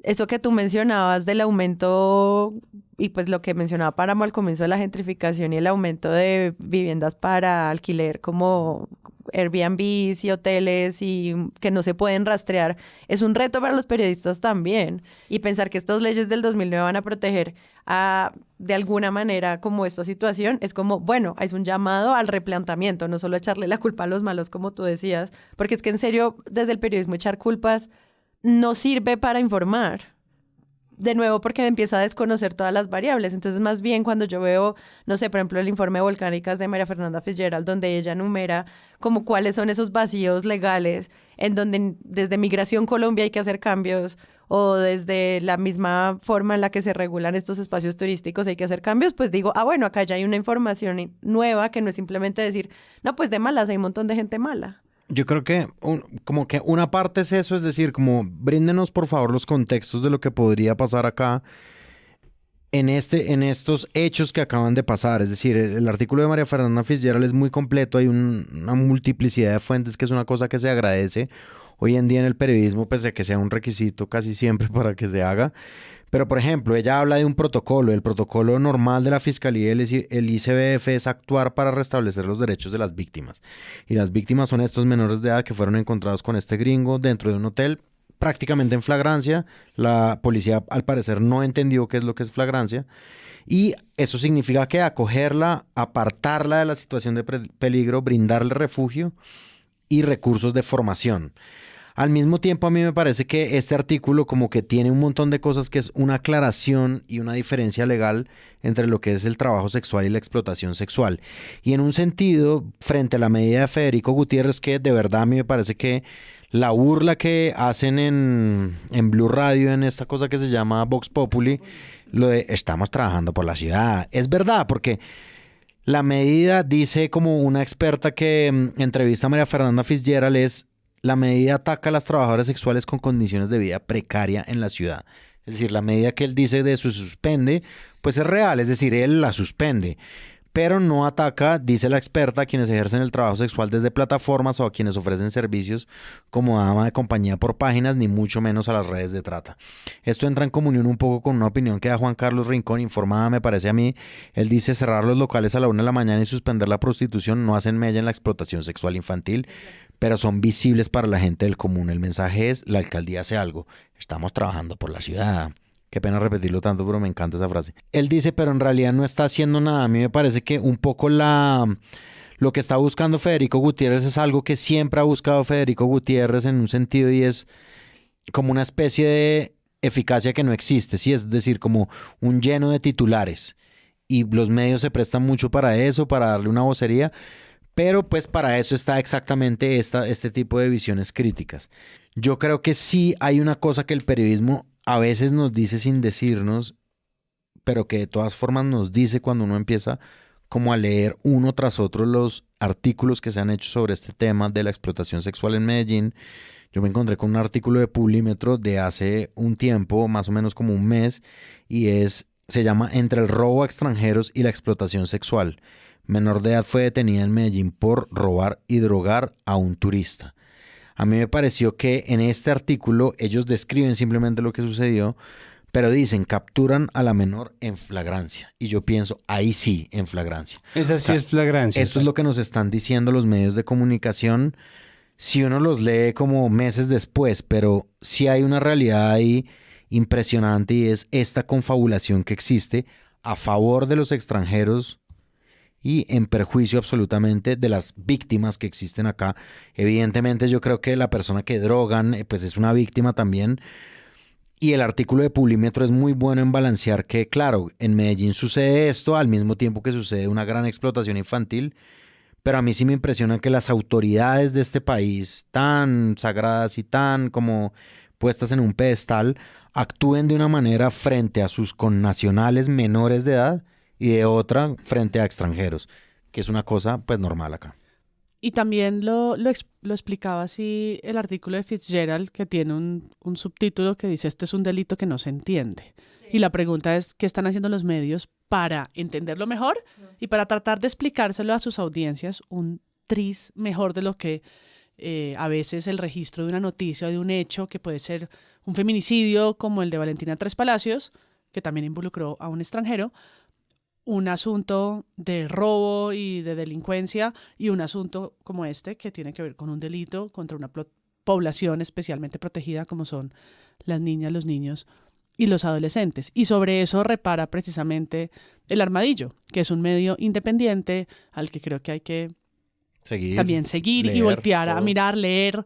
Eso que tú mencionabas del aumento y pues lo que mencionaba Páramo al comienzo de la gentrificación y el aumento de viviendas para alquiler como Airbnbs y hoteles y que no se pueden rastrear, es un reto para los periodistas también. Y pensar que estas leyes del 2009 van a proteger de alguna manera como esta situación, es como, bueno, es un llamado al replanteamiento, no solo echarle la culpa a los malos, como tú decías, porque es que en serio, desde el periodismo echar culpas no sirve para informar. De nuevo, porque empieza a desconocer todas las variables. Entonces, más bien cuando yo veo, no sé, por ejemplo, el informe de Volcánicas de María Fernanda Fitzgerald, donde ella enumera como cuáles son esos vacíos legales en donde desde Migración Colombia hay que hacer cambios, o desde la misma forma en la que se regulan estos espacios turísticos hay que hacer cambios, pues digo, bueno, acá ya hay una información nueva que no es simplemente decir, no, pues de malas hay un montón de gente mala. Yo creo que como que una parte es eso, es decir, como bríndenos por favor los contextos de lo que podría pasar acá en estos hechos que acaban de pasar. Es decir, el artículo de María Fernanda Fitzgerald es muy completo, hay una multiplicidad de fuentes que es una cosa que se agradece hoy en día en el periodismo, pese a que sea un requisito casi siempre para que se haga. Pero, por ejemplo, ella habla de un protocolo. El protocolo normal de la Fiscalía y el ICBF es actuar para restablecer los derechos de las víctimas. Y las víctimas son estos menores de edad que fueron encontrados con este gringo dentro de un hotel, prácticamente en flagrancia. La policía, al parecer, no entendió qué es lo que es flagrancia. Y eso significa que acogerla, apartarla de la situación de peligro, brindarle refugio y recursos de formación. Al mismo tiempo, a mí me parece que este artículo como que tiene un montón de cosas que es una aclaración y una diferencia legal entre lo que es el trabajo sexual y la explotación sexual. Y en un sentido, frente a la medida de Federico Gutiérrez, que de verdad a mí me parece que la burla que hacen en Blue Radio, en esta cosa que se llama Vox Populi, lo de estamos trabajando por la ciudad, es verdad, porque la medida, dice como una experta que entrevista a María Fernanda Fitzgerald, es la medida ataca a las trabajadoras sexuales con condiciones de vida precaria en la ciudad. Es decir, la medida que él dice de su suspende, pues es real, es decir, él la suspende. Pero no ataca, dice la experta, a quienes ejercen el trabajo sexual desde plataformas o a quienes ofrecen servicios como dama de compañía por páginas, ni mucho menos a las redes de trata. Esto entra en comunión un poco con una opinión que da Juan Carlos Rincón, informada me parece a mí. Él dice cerrar los locales a la 1 de la mañana y suspender la prostitución no hacen mella en la explotación sexual infantil, pero son visibles para la gente del común. El mensaje es, la alcaldía hace algo, estamos trabajando por la ciudad. Qué pena repetirlo tanto, pero me encanta esa frase. Él dice, pero en realidad no está haciendo nada. A mí me parece que un poco lo que está buscando Federico Gutiérrez es algo que siempre ha buscado Federico Gutiérrez en un sentido, y es como una especie de eficacia que no existe, ¿sí? Es decir, como un lleno de titulares. Y los medios se prestan mucho para eso, para darle una vocería. Pero pues para eso está exactamente este tipo de visiones críticas. Yo creo que sí hay una cosa que el periodismo a veces nos dice sin decirnos, pero que de todas formas nos dice cuando uno empieza como a leer uno tras otro los artículos que se han hecho sobre este tema de la explotación sexual en Medellín. Yo me encontré con un artículo de Publímetro de hace un tiempo, más o menos como un mes, y se llama Entre el robo a extranjeros y la explotación sexual. Menor de edad fue detenida en Medellín por robar y drogar a un turista. A mí me pareció que en este artículo ellos describen simplemente lo que sucedió, pero dicen, capturan a la menor en flagrancia. Y yo pienso, ahí sí, en flagrancia. Esa sí es flagrancia. Esto es lo que nos están diciendo los medios de comunicación, si uno los lee como meses después, pero sí hay una realidad ahí impresionante, y es esta confabulación que existe a favor de los extranjeros y en perjuicio absolutamente de las víctimas que existen acá. Evidentemente yo creo que la persona que drogan pues es una víctima también, y el artículo de Publímetro es muy bueno en balancear que, claro, en Medellín sucede esto al mismo tiempo que sucede una gran explotación infantil, pero a mí sí me impresiona que las autoridades de este país, tan sagradas y tan como puestas en un pedestal, actúen de una manera frente a sus connacionales menores de edad y de otra frente a extranjeros, que es una cosa pues normal acá. Y también lo explicaba así el artículo de Fitzgerald, que tiene un subtítulo que dice, este es un delito que no se entiende. Sí. Y la pregunta es, ¿qué están haciendo los medios para entenderlo mejor y para tratar de explicárselo a sus audiencias un tris mejor de lo que a veces el registro de una noticia o de un hecho, que puede ser un feminicidio como el de Valentina Tres Palacios, que también involucró a un extranjero, un asunto de robo y de delincuencia y un asunto como este que tiene que ver con un delito contra una población especialmente protegida como son las niñas, los niños y los adolescentes. Y sobre eso repara precisamente El Armadillo, que es un medio independiente al que creo que hay que también seguir y voltear a mirar, leer,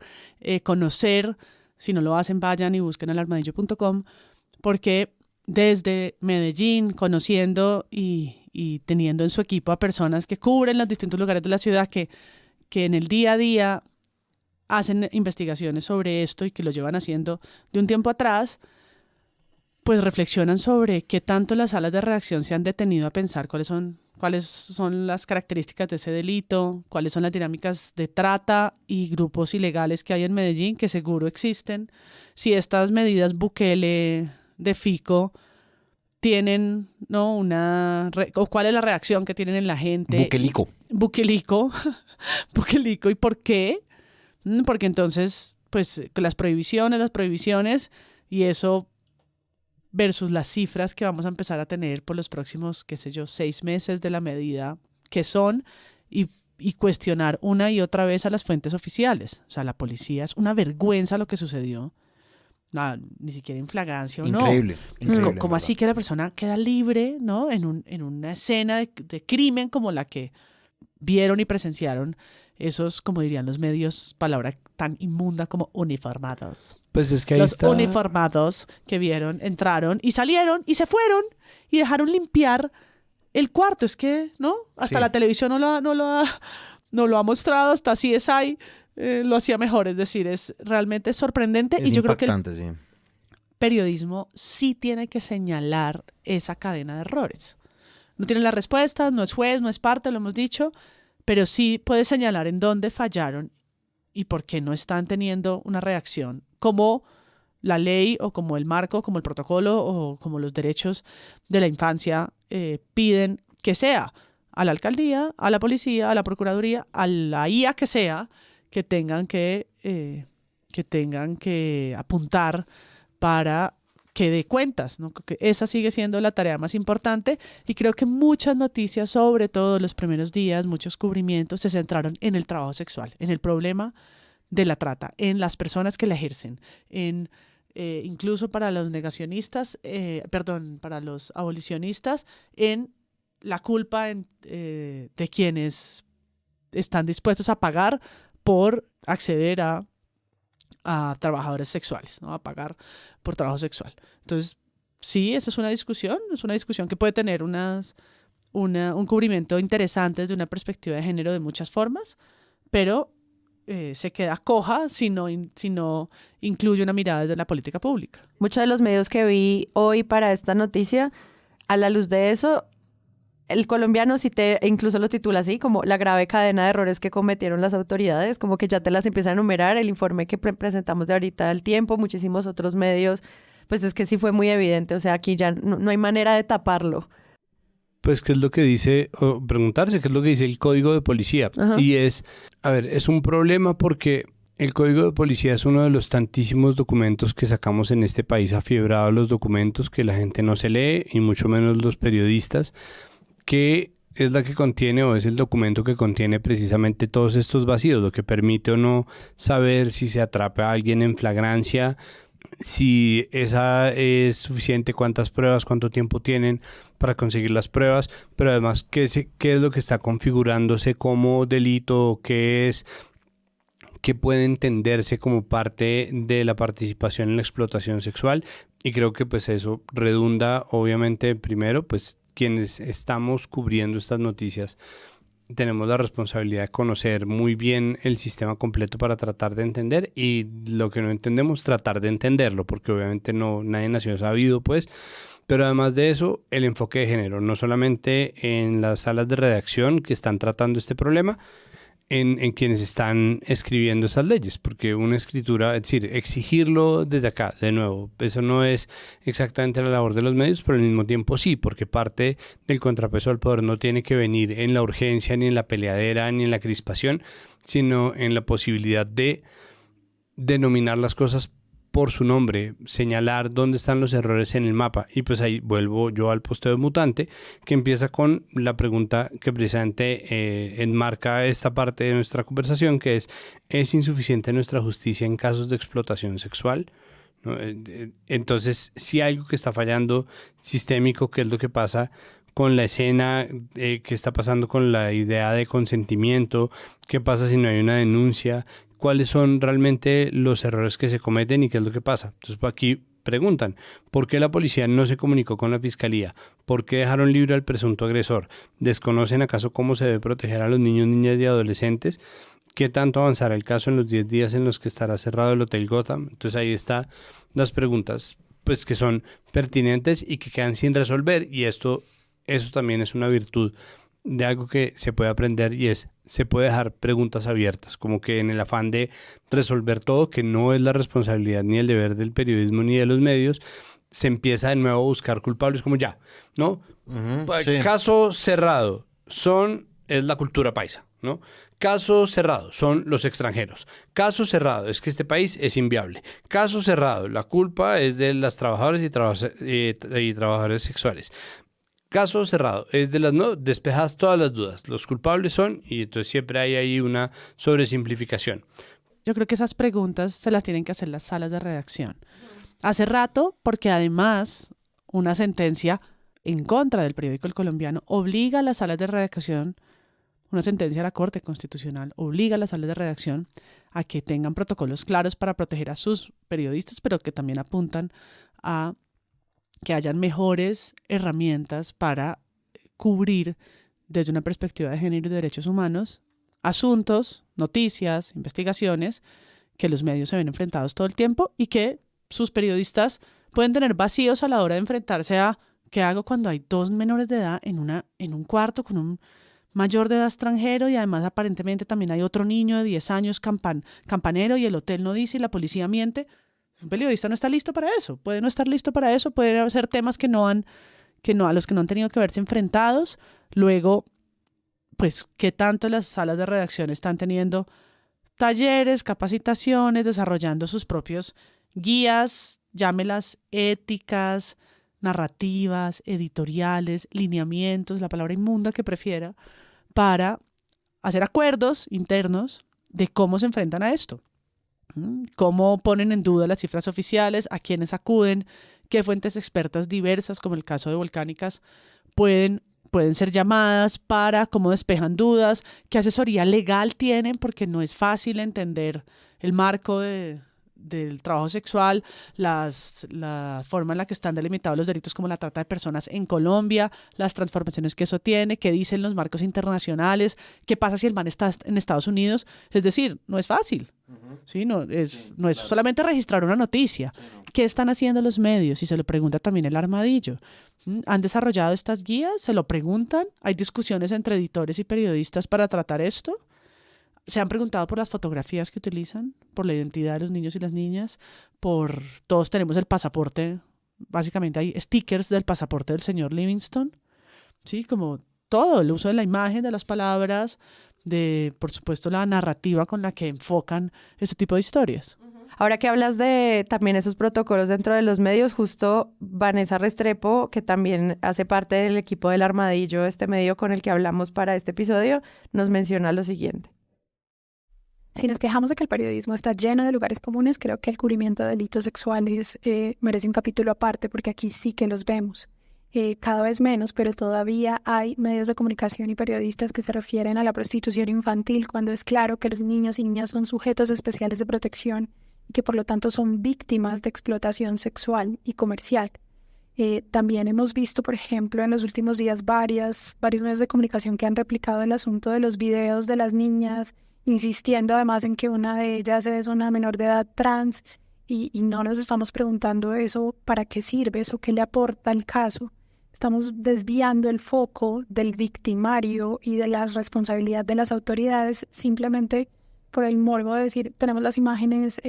conocer. Si no lo hacen, vayan y busquen elarmadillo.com, porque desde Medellín, conociendo y teniendo en su equipo a personas que cubren los distintos lugares de la ciudad, que en el día a día hacen investigaciones sobre esto y que lo llevan haciendo de un tiempo atrás, pues reflexionan sobre qué tanto las salas de redacción se han detenido a pensar cuáles son las características de ese delito, cuáles son las dinámicas de trata y grupos ilegales que hay en Medellín, que seguro existen, si estas medidas Bukele de Fico tienen, ¿no? o cuál es la reacción que tienen en la gente. Bukelico, ¿y por qué? Porque entonces, pues, las prohibiciones, y eso versus las cifras que vamos a empezar a tener por los próximos, 6 meses de la medida que son, y cuestionar una y otra vez a las fuentes oficiales. O sea, la policía, es una vergüenza lo que sucedió. Ni siquiera en flagrancia o no. Increíble. Como así que la persona queda libre, ¿no? En una escena de crimen como la que vieron y presenciaron esos, como dirían los medios, palabra tan inmunda como uniformados. Pues es que ahí los uniformados que entraron y salieron y se fueron y dejaron limpiar el cuarto. Es que, ¿no? Hasta la televisión no lo ha mostrado, hasta CSI lo hacía mejor. Es decir, es realmente sorprendente. Y yo creo que el periodismo sí tiene que señalar esa cadena de errores. No tiene las respuestas, no es juez, no es parte, lo hemos dicho, pero sí puede señalar en dónde fallaron y por qué no están teniendo una reacción como la ley o como el marco, como el protocolo o como los derechos de la infancia piden que sea. A la alcaldía, a la policía, a la procuraduría, a la IA que sea, que tengan que apuntar para que dé cuentas, ¿no? Que esa sigue siendo la tarea más importante, y creo que muchas noticias, sobre todo los primeros días, muchos cubrimientos se centraron en el trabajo sexual, en el problema de la trata, en las personas que la ejercen, en incluso para los negacionistas, para los abolicionistas, en la culpa de quienes están dispuestos a pagar por acceder a trabajadores sexuales, ¿no? A pagar por trabajo sexual. Entonces, sí, esa es una discusión que puede tener un cubrimiento interesante desde una perspectiva de género de muchas formas, pero se queda coja si no incluye una mirada desde la política pública. Muchos de los medios que vi hoy para esta noticia, a la luz de eso, el colombiano incluso lo titula así, como la grave cadena de errores que cometieron las autoridades, como que ya te las empieza a enumerar. El informe que presentamos de ahorita al Tiempo, muchísimos otros medios, pues es que sí fue muy evidente. O sea, aquí ya no hay manera de taparlo. Pues, ¿qué es lo que dice? O preguntarse qué es lo que dice el Código de Policía. Ajá. Y es un problema porque el Código de Policía es uno de los tantísimos documentos que sacamos en este país, afiebrados los documentos que la gente no se lee, y mucho menos los periodistas, que es la que contiene, o es el documento que contiene precisamente todos estos vacíos, lo que permite o no saber si se atrapa a alguien en flagrancia, si esa es suficiente, cuántas pruebas, cuánto tiempo tienen para conseguir las pruebas, pero además qué es lo que está configurándose como delito, qué puede entenderse como parte de la participación en la explotación sexual. Y creo que pues eso redunda, obviamente, primero, pues quienes estamos cubriendo estas noticias tenemos la responsabilidad de conocer muy bien el sistema completo para tratar de entender, y lo que no entendemos, tratar de entenderlo, porque obviamente nadie nació sabido, pues. Pero además de eso, el enfoque de género, no solamente en las salas de redacción que están tratando este problema, en quienes están escribiendo esas leyes, porque una escritura, es decir, exigirlo desde acá, de nuevo, eso no es exactamente la labor de los medios, pero al mismo tiempo sí, porque parte del contrapeso del poder no tiene que venir en la urgencia, ni en la peleadera, ni en la crispación, sino en la posibilidad de denominar las cosas por su nombre, señalar dónde están los errores en el mapa. Y pues ahí vuelvo yo al posteo de Mutante, que empieza con la pregunta que precisamente enmarca esta parte de nuestra conversación, que ¿es insuficiente nuestra justicia en casos de explotación sexual? ¿No? Entonces, si hay algo que está fallando sistémico, ¿qué es lo que pasa con la escena? ¿Qué está pasando con la idea de consentimiento? ¿Qué pasa si no hay una denuncia? ¿Cuáles son realmente los errores que se cometen y qué es lo que pasa? Entonces, aquí preguntan, ¿por qué la policía no se comunicó con la fiscalía? ¿Por qué dejaron libre al presunto agresor? ¿Desconocen acaso cómo se debe proteger a los niños, niñas y adolescentes? ¿Qué tanto avanzará el caso en los 10 días en los que estará cerrado el Hotel Gotham? Entonces ahí están las preguntas pues, que son pertinentes y que quedan sin resolver, y eso también es una virtud de algo que se puede aprender, y se puede dejar preguntas abiertas, como que en el afán de resolver todo, que no es la responsabilidad ni el deber del periodismo ni de los medios, se empieza de nuevo a buscar culpables, como ya, ¿no? Sí. Caso cerrado, es la cultura paisa, ¿no? Caso cerrado, son los extranjeros. Caso cerrado, es que este país es inviable. Caso cerrado, la culpa es de las trabajadoras y trabajadores sexuales. Caso cerrado, es de las no, despejas todas las dudas. Los culpables son, y entonces siempre hay ahí una sobresimplificación. Yo creo que esas preguntas se las tienen que hacer las salas de redacción. Hace rato, porque además una sentencia en contra del periódico El Colombiano obliga a las salas de redacción, una sentencia de la Corte Constitucional obliga a las salas de redacción a que tengan protocolos claros para proteger a sus periodistas, pero que también apuntan a que hayan mejores herramientas para cubrir desde una perspectiva de género y de derechos humanos asuntos, noticias, investigaciones que los medios se ven enfrentados todo el tiempo y que sus periodistas pueden tener vacíos a la hora de enfrentarse a ¿qué hago cuando hay 2 menores de edad en un cuarto con un mayor de edad extranjero y además aparentemente también hay otro niño de 10 años campanero y el hotel no dice y la policía miente? Un periodista no está listo para eso, puede no estar listo para eso, pueden ser temas a los que no han tenido que verse enfrentados. Luego, pues, ¿qué tanto las salas de redacción están teniendo talleres, capacitaciones, desarrollando sus propios guías, llámelas éticas, narrativas, editoriales, lineamientos, la palabra inmunda que prefiera, para hacer acuerdos internos de cómo se enfrentan a esto? ¿Cómo ponen en duda las cifras oficiales? ¿A quiénes acuden? ¿Qué fuentes expertas diversas, como el caso de Volcánicas, pueden ser llamadas para cómo despejan dudas? ¿Qué asesoría legal tienen? Porque no es fácil entender el marco del trabajo sexual, la forma en la que están delimitados los delitos como la trata de personas en Colombia, las transformaciones que eso tiene, qué dicen los marcos internacionales, qué pasa si el man está en Estados Unidos. Es decir, no es fácil. ¿Sí? No es solamente registrar una noticia. ¿Qué están haciendo los medios? Y se lo pregunta también el Armadillo. ¿Han desarrollado estas guías? ¿Se lo preguntan? ¿Hay discusiones entre editores y periodistas para tratar esto? ¿Se han preguntado por las fotografías que utilizan? ¿Por la identidad de los niños y las niñas? Todos tenemos el pasaporte. Básicamente hay stickers del pasaporte del señor Livingston. ¿Sí? Como todo, el uso de la imagen, de las palabras, de, por supuesto, la narrativa con la que enfocan este tipo de historias. Ahora que hablas de también esos protocolos dentro de los medios, justo Vanessa Restrepo, que también hace parte del equipo del Armadillo, este medio con el que hablamos para este episodio, nos menciona lo siguiente. Si nos quejamos de que el periodismo está lleno de lugares comunes, creo que el cubrimiento de delitos sexuales merece un capítulo aparte, porque aquí sí que los vemos. Cada vez menos, pero todavía hay medios de comunicación y periodistas que se refieren a la prostitución infantil cuando es claro que los niños y niñas son sujetos especiales de protección y que por lo tanto son víctimas de explotación sexual y comercial. También hemos visto, por ejemplo, en los últimos días varios medios de comunicación que han replicado el asunto de los videos de las niñas, insistiendo además en que una de ellas es una menor de edad trans y no nos estamos preguntando eso, ¿para qué sirve? ¿Eso qué le aporta al caso? Estamos desviando el foco del victimario y de la responsabilidad de las autoridades simplemente por el morbo de decir, tenemos las imágenes,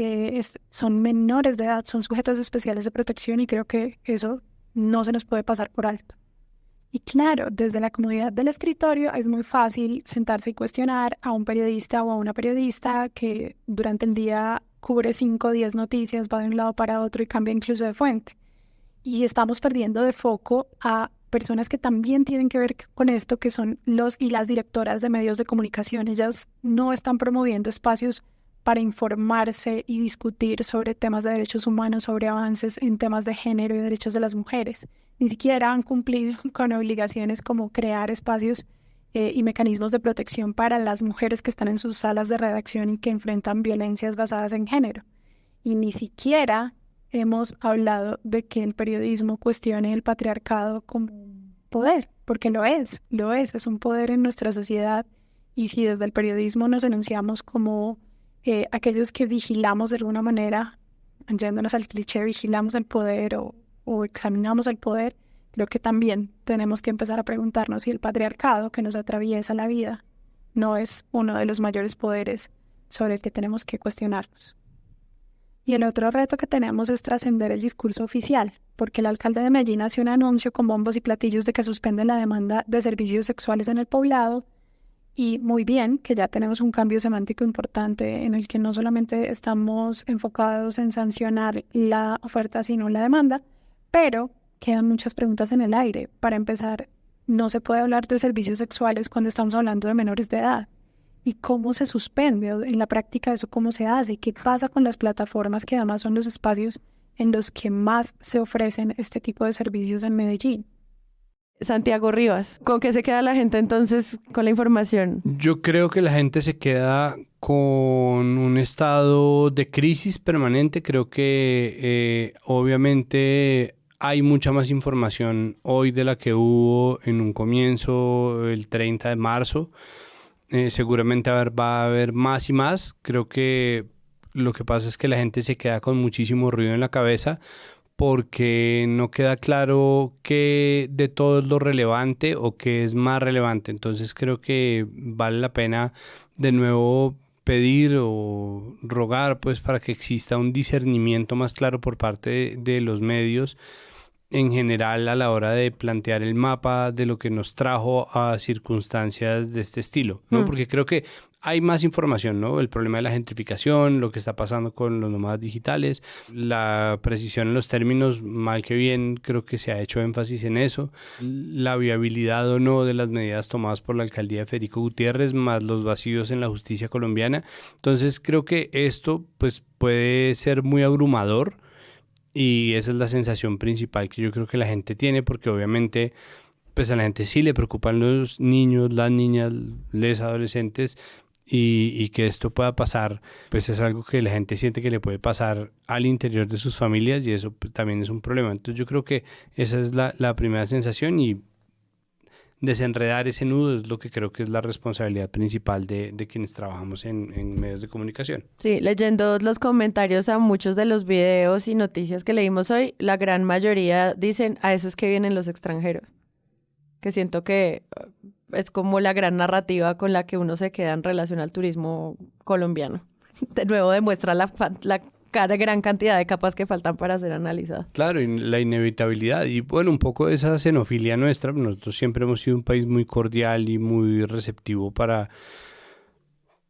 son menores de edad, son sujetos especiales de protección y creo que eso no se nos puede pasar por alto. Y claro, desde la comodidad del escritorio es muy fácil sentarse y cuestionar a un periodista o a una periodista que durante el día cubre 5 o 10 noticias, va de un lado para otro y cambia incluso de fuente. Y estamos perdiendo de foco a personas que también tienen que ver con esto, que son los y las directoras de medios de comunicación. Ellas no están promoviendo espacios para informarse y discutir sobre temas de derechos humanos, sobre avances en temas de género y derechos de las mujeres. Ni siquiera han cumplido con obligaciones como crear espacios y mecanismos de protección para las mujeres que están en sus salas de redacción y que enfrentan violencias basadas en género. Y ni siquiera hemos hablado de que el periodismo cuestione el patriarcado como un poder, porque lo es un poder en nuestra sociedad. Y si desde el periodismo nos enunciamos como aquellos que vigilamos de alguna manera, yéndonos al cliché, vigilamos el poder o examinamos el poder, creo que también tenemos que empezar a preguntarnos si el patriarcado que nos atraviesa la vida no es uno de los mayores poderes sobre el que tenemos que cuestionarnos. Y el otro reto que tenemos es trascender el discurso oficial, porque el alcalde de Medellín hace un anuncio con bombos y platillos de que suspenden la demanda de servicios sexuales en el poblado. Y muy bien, que ya tenemos un cambio semántico importante en el que no solamente estamos enfocados en sancionar la oferta, sino la demanda, pero quedan muchas preguntas en el aire. Para empezar, no se puede hablar de servicios sexuales cuando estamos hablando de menores de edad. ¿Y cómo se suspende en la práctica eso? ¿Cómo se hace? ¿Qué pasa con las plataformas que además son los espacios en los que más se ofrecen este tipo de servicios en Medellín? Santiago Rivas, ¿con qué se queda la gente entonces con la información? Yo creo que la gente se queda con un estado de crisis permanente. Creo que obviamente hay mucha más información hoy de la que hubo en un comienzo, el 30 de marzo. Seguramente va a haber más y más. Creo que lo que pasa es que la gente se queda con muchísimo ruido en la cabeza porque no queda claro qué de todo es lo relevante o qué es más relevante. Entonces creo que vale la pena de nuevo pedir o rogar pues para que exista un discernimiento más claro por parte de los medios en general a la hora de plantear el mapa de lo que nos trajo a circunstancias de este estilo, ¿no? Porque creo que hay más información, ¿no? El problema de la gentrificación, lo que está pasando con los nómadas digitales, la precisión en los términos, mal que bien, creo que se ha hecho énfasis en eso, la viabilidad o no de las medidas tomadas por la alcaldía de Federico Gutiérrez, más los vacíos en la justicia colombiana. Entonces creo que esto pues puede ser muy abrumador. Y esa es la sensación principal que yo creo que la gente tiene, porque obviamente pues a la gente sí le preocupan los niños, las niñas, los adolescentes, y que esto pueda pasar, pues es algo que la gente siente que le puede pasar al interior de sus familias, y eso también es un problema. Entonces yo creo que esa es la primera sensación, y desenredar ese nudo es lo que creo que es la responsabilidad principal de quienes trabajamos en medios de comunicación. Sí, leyendo los comentarios a muchos de los videos y noticias que leímos hoy, la gran mayoría dicen a eso es que vienen los extranjeros, que siento que es como la gran narrativa con la que uno se queda en relación al turismo colombiano. De nuevo demuestra la gran cantidad de capas que faltan para ser analizadas. Claro, y la inevitabilidad y bueno, un poco de esa xenofilia nuestra. Nosotros siempre hemos sido un país muy cordial y muy receptivo para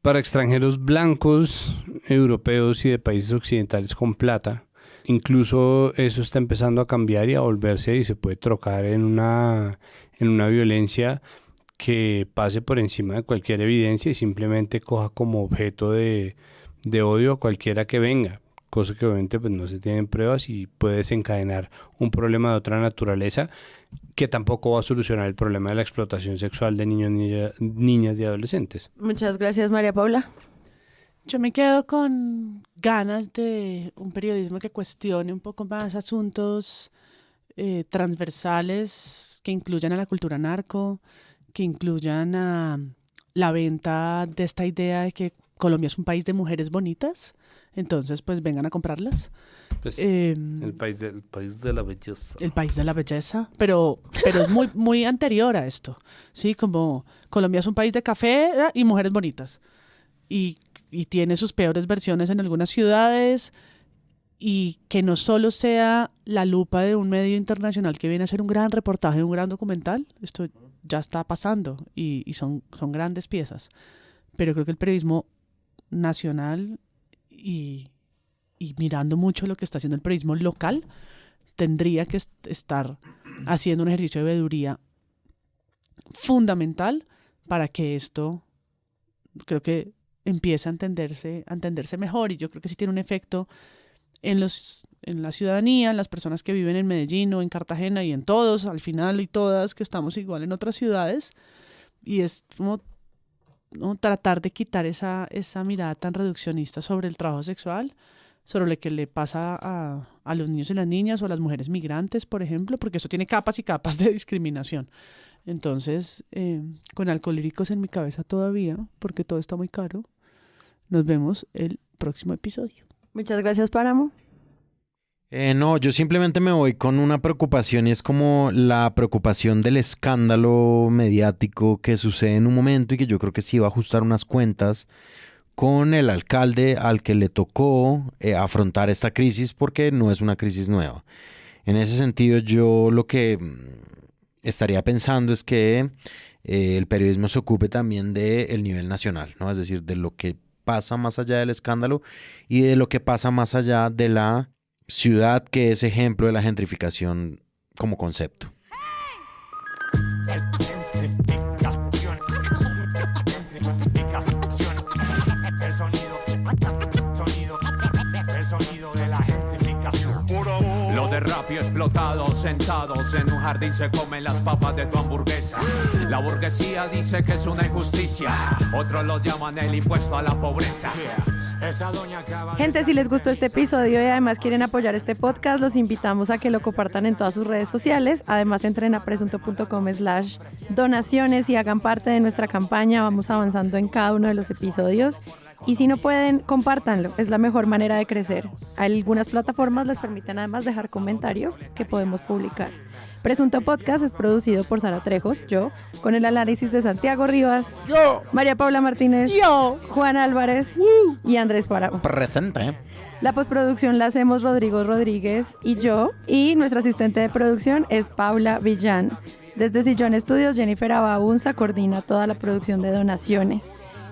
extranjeros blancos, europeos y de países occidentales con plata. Incluso eso está empezando a cambiar y a volverse, y se puede trocar en una violencia que pase por encima de cualquier evidencia y simplemente coja como objeto de odio a cualquiera que venga, cosa que obviamente pues no se tienen pruebas y puede desencadenar un problema de otra naturaleza que tampoco va a solucionar el problema de la explotación sexual de niños, niñas y adolescentes. Muchas gracias, María Paula. Yo me quedo con ganas de un periodismo que cuestione un poco más asuntos transversales que incluyan a la cultura narco, que incluyan a la venta de esta idea de que Colombia es un país de mujeres bonitas, entonces pues vengan a comprarlas. Pues, el país de la belleza. El país de la belleza, pero es muy, muy anterior a esto, ¿sí? Como Colombia es un país de café y mujeres bonitas, y tiene sus peores versiones en algunas ciudades, y que no solo sea la lupa de un medio internacional que viene a hacer un gran reportaje, un gran documental, esto ya está pasando y son grandes piezas, pero creo que el periodismo nacional y y mirando mucho lo que está haciendo el periodismo local, tendría que estar haciendo un ejercicio de veeduría fundamental para que esto, creo que empiece a entenderse mejor, y yo creo que sí tiene un efecto en la ciudadanía, en las personas que viven en Medellín o en Cartagena y en todos, al final, y todas que estamos igual en otras ciudades, y es como tratar de quitar esa mirada tan reduccionista sobre el trabajo sexual, sobre lo que le pasa a los niños y las niñas o a las mujeres migrantes, por ejemplo, porque eso tiene capas y capas de discriminación. Entonces, con Alcolíricos en mi cabeza todavía, porque todo está muy caro, nos vemos el próximo episodio. Muchas gracias, Páramo. No, yo simplemente me voy con una preocupación, y es como la preocupación del escándalo mediático que sucede en un momento y que yo creo que sí va a ajustar unas cuentas con el alcalde al que le tocó afrontar esta crisis, porque no es una crisis nueva. En ese sentido, yo lo que estaría pensando es que el periodismo se ocupe también del nivel nacional, ¿no? Es decir, de lo que pasa más allá del escándalo y de lo que pasa más allá de la ciudad que es ejemplo de la gentrificación como concepto. Los de Rappi explotados, sentados en un jardín se comen las papas de tu hamburguesa. La burguesía dice que es una injusticia, otros lo llaman el impuesto a la pobreza. Gente, si les gustó este episodio y además quieren apoyar este podcast, los invitamos a que lo compartan en todas sus redes sociales. Además, entren a presunto.com/donaciones y hagan parte de nuestra campaña. Vamos avanzando en cada uno de los episodios. Y si no pueden, compártanlo. Es la mejor manera de crecer. Algunas plataformas les permiten además dejar comentarios que podemos publicar. Presunto Podcast es producido por Sara Trejos, yo, con el análisis de Santiago Rivas, yo, María Paula Martínez, yo, Juan Álvarez y Andrés Páramo. Presente. La postproducción la hacemos Rodrigo Rodríguez y yo, y nuestra asistente de producción es Paula Villán. Desde Sillón Estudios, Jennifer Abaunza coordina toda la producción de Donaciones.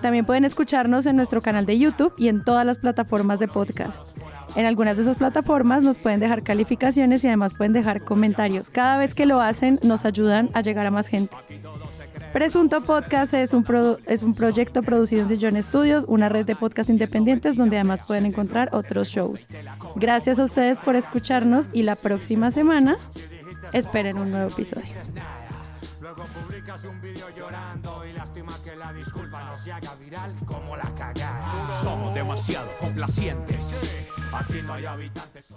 También pueden escucharnos en nuestro canal de YouTube y en todas las plataformas de podcast. En algunas de esas plataformas nos pueden dejar calificaciones y además pueden dejar comentarios. Cada vez que lo hacen nos ayudan a llegar a más gente. Presunto Podcast es un proyecto producido en Sillón Estudios, una red de podcast independientes donde además pueden encontrar otros shows. Gracias a ustedes por escucharnos y la próxima semana esperen un nuevo episodio. Luego publicas un vídeo llorando y lástima que la disculpa no se haga viral como la cagada. Somos demasiado complacientes. Aquí no hay habitantes solo.